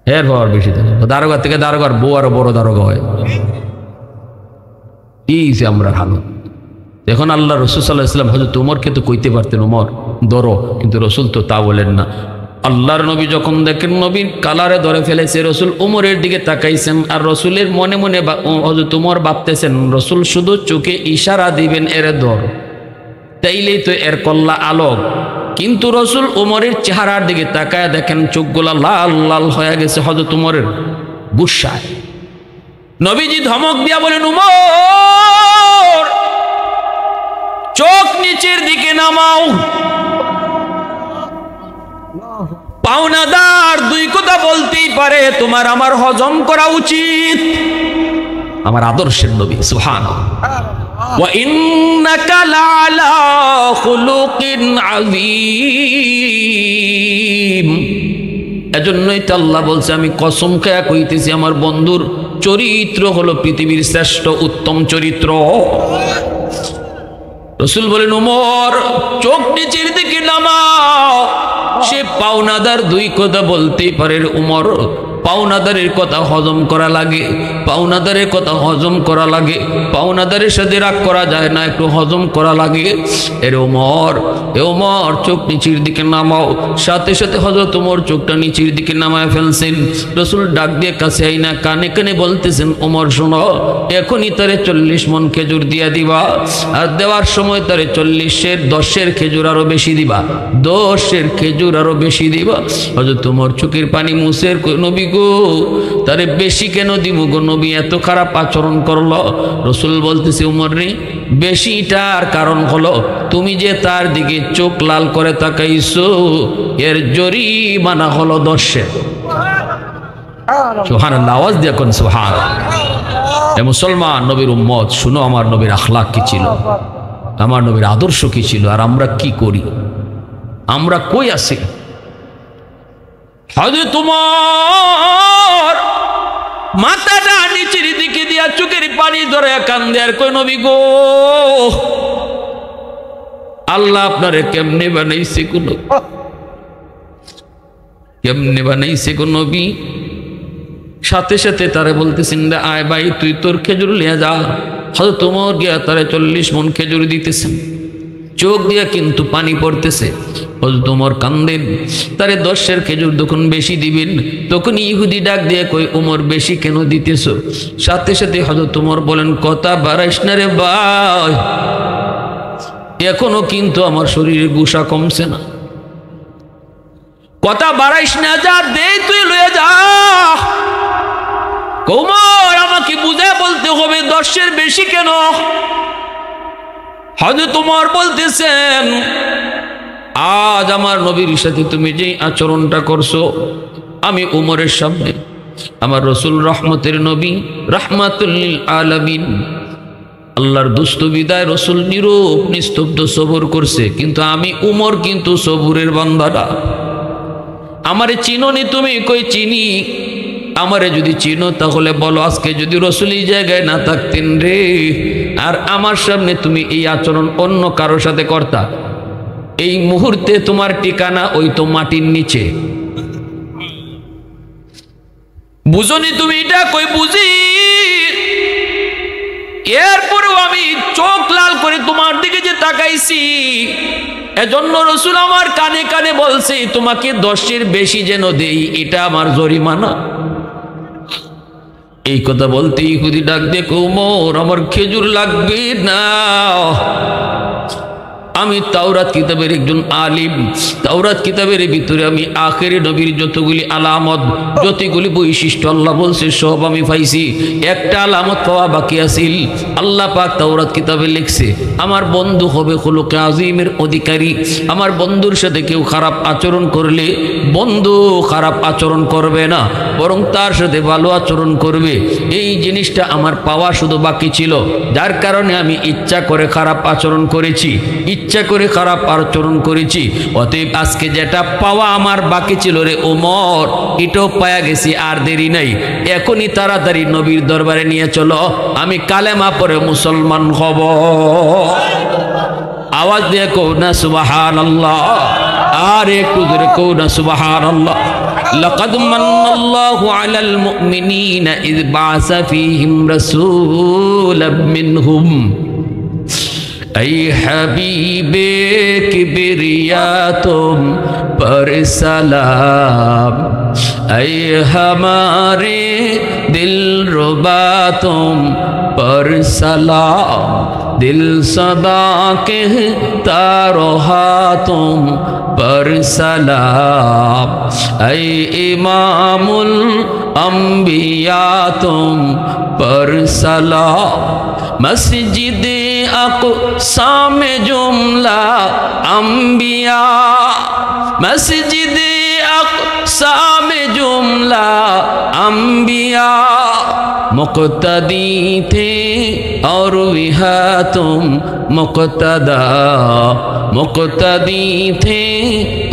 এর পাওয়ার বেশি থাকে। দারোগা থেকে দারোগার বউ আরো বড় দারোগা হয়। এই যে আমরা হালত এখন, আল্লাহ রসুল সাল্লাল্লাহু আলাইহি ওয়াসাল্লাম হযরত উমরকে তো কইতে পারতেন উমর ধরো, কিন্তু রসুল তো তা বলেন না। আল্লাহর নবী যখন দেখেন নবীর কালারে ধরে ফেলেছে, রসুল উমরের দিকে তাকাইছেন, আর রসুলের মনে মনে হযরত উমর ভাবতেছেন রসুল শুধু চোখে ইশারা দিবেন এরে ধর, তাইলেই তো এর কল্লা আলোক। কিন্তু রসুল উমরের চেহারার দিকে তাকায় দেখেন চোখগুলা লাল লাল হয়ে গেছে হযরত উমরের গুসায়। নবীজি ধমক দিয়া বলেন, উমর চোখ নিচের দিকে নামাও। পাওনাদার দুই কথা বলতেই পারে, তোমার আমার হজম করা উচিত। আমার আদর্শের নবী, সুবহানাল্লাহ। ওয়া ইন্নাকা লাআলা খুলুকিন আযীম। এজন্যই তো আল্লাহ বলছে, আমি কসম খেয়ে কইতেছি আমার বন্ধুর চরিত্র হলো পৃথিবীর শ্রেষ্ঠ উত্তম চরিত্র। রসুল বলেন, উমর চোখ নিচের দিকে নামাও। সে পাওনাদার দুই কথা বলতেই পারে। উমর পাওনাদারের কথা হজম করা লাগে, পাওনাদারের কথা হজম করা লাগে, পাওনাদারের সাথে রাগ করা যায় না, একটু হজম করা লাগে। এ উমর চোখ নিচের দিকে নামাও। সাথে সাথে হযরত উমর চোখটা নিচের দিকে নামায় ফেলছেন। রসুল ডাক দিয়ে কাছে আইনা কানে কানে বলতেছেন, উমর শোনো, এখনই তারে 40 মণ খেজুর দিয়া দিবা, আর দেওয়ার সময় তারে 10-এর খেজুর আরো বেশি দিবা, 10-এর খেজুর আরো বেশি দিবা। হযরত উমর চোখের পানি মুছের, নবী গো তারে বেশি কেন দিব গো, নবী এত খারাপ আচরণ করলো। রসুল বলতেছে, উমর রে, বেশিটার কারণ হলো তুমি যে তার দিকে চোখ লাল করে তাকাইছো, এর জরিমানা হলো 10-এর। সুবহানাল্লাহ, আওয়াজ দিয়ে কোন সুবহানাল্লাহ। এ মুসলমান নবীর উম্মত, শুনো আমার নবীর আখলাক কি ছিল, আমার নবীর আদর্শ কি ছিল, আর আমরা কি করি, আমরা কই আছি। হযরত উমর মাথাটা নিচের দিকে দিয়া চোখের পানি ধরে কান্দে আর কই, নবী গো, আল্লাহ আপনারে কেমনে বানাইছে গো, কেমনে বানাইছে গো নবী। সাথে সাথে তারে বলতেছেন, আয় ভাই তুই তোর খেজুর লিয়ে যা। হযরত উমর গিয়া তারে 40 মণ খেজুর দিতেছেন, চোখ দিয়া কিন্তু পানি পড়তেছে। হযরত উমর কান্দেন, তারে 10-এর খেজুর যখন বেশি দিবেন, তখন ইহুদি ডাক দিয়ে কই, উমর বেশি কেন দিতেছ? সাথে সাথে হযরত উমর বলেন, কথা বাড়াইস না রে ভাই, এখনো কিন্তু আমার শরীরের গুসা কমছে না, কথা বাড়াইস না, যা দে তুই লয়ে যা। উমর আমাকে বুঝে বলতে হবে 10-এর বেশি কেন? হযরত উমর বলতেছেন, আজ আমার নবীর সাথে তুমি যেই আচরণটা করছো, আমি উমরের সামনে আমার রসুল রহমতের নবী রাহমাতুল লিল আলামিন, আল্লাহর দুষ্ট বিদায় রসুল নীরব নিস্তব্ধ সবর করছে, কিন্তু আমি উমর কিন্তু সবুরের বান্দাটা। আমারে চিনোনি তুমি? কই চিনি। আমারে যদি চিনো তাহলে বলো, আজকে যদি রসুল এই জায়গায় না থাকতেন রে, আর আমার সামনে তুমি এই আচরণ অন্য কারোর সাথে করতা, এই মুহূর্তে তোমার ঠিকানা ওই তো মাটির নিচে। বুঝনি তুমি এটা? কই বুঝি। এরপরেও আমি চোখ লাল করে তোমার দিকে যে তাকাইছি, এজন্য রসুল আমার কানে কানে বলছে, তোমাকে 10-এর বেশি যেন দেই, এটা আমার জরিমানা। এই কথা বলতে ইহুদি ডাক দিয়ে ওমর আমার খেজুর লাগবে না, আমি তাওরাত কিতাবের একজন আলিম, তাওরাত কিতাবের ভিতরে আমি আখেরি নবীর যতগুলি আলামত যতগুলি বৈশিষ্ট্য আল্লাহ বলছে সব আমি পাইছি, একটা আলামত পাওয়া বাকি আছিল। আল্লাহ পাক তাওরাত কিতাবে লিখছে আমার বন্ধু হবে খুলুকে আজিমের অধিকারী, আমার বন্ধুর সাথে কেউ খারাপ আচরণ করলে বন্ধু খারাপ আচরণ করবে না, বরং তার সাথে ভালো আচরণ করবে। এই জিনিসটা আমার পাওয়া শুধু বাকি ছিল, যার কারণে আমি ইচ্ছা করে খারাপ আচরণ করেছি, ইচ্ছা করে খারাপ আচরণ করেছি। অতএব আজকে যেটা পাওয়া আমার বাকি ছিল রে ওমর, এটাও পায়া গেছি, আর দেরি নাই, এখনই তাড়াতাড়ি নবীর দরবারে নিয়ে চলো, আমি কালেমা পড়ে মুসলমান হব। আওয়াজ দিয়ে কও না সুবহানাল্লাহ, আর একটু ধরে কও না সুবহানাল্লাহ। লাকাদ মান্নাল্লাহু আলাল মুমিনিনা ইয বা'সা ফীহিম রাসূলাম মিনহুম ऐ हबीबे किबरिया तुम पर सलाम, ऐ हमारे दिल रुबा तुम पर सलाम, दिल सदा कहता रहा तुम पर सलाम, ऐ इमामुल अंबिया तुम पर सलाम, मस्जिद अक़सा में जुमला अंबिया, मस्जिद अक़सा में जुमला अंबिया, मुक़्तदी थे और विहा तुम मुक़्तदा, मुक़्तदी थे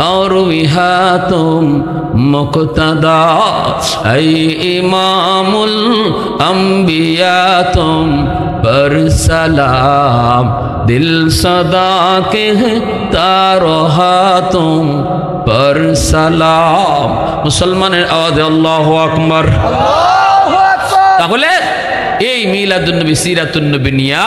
और विहा तुम मुक़्तदा, ऐ इमामुल अंबिया तुम पर सलाम, दिल सदा कहता रहा तुम पर सलाम। मुसलमाনের আওয়াজে আল্লাহু আকবার। তাহলে এই মিলাদুন নবী সিরাতুন নবী নিয়া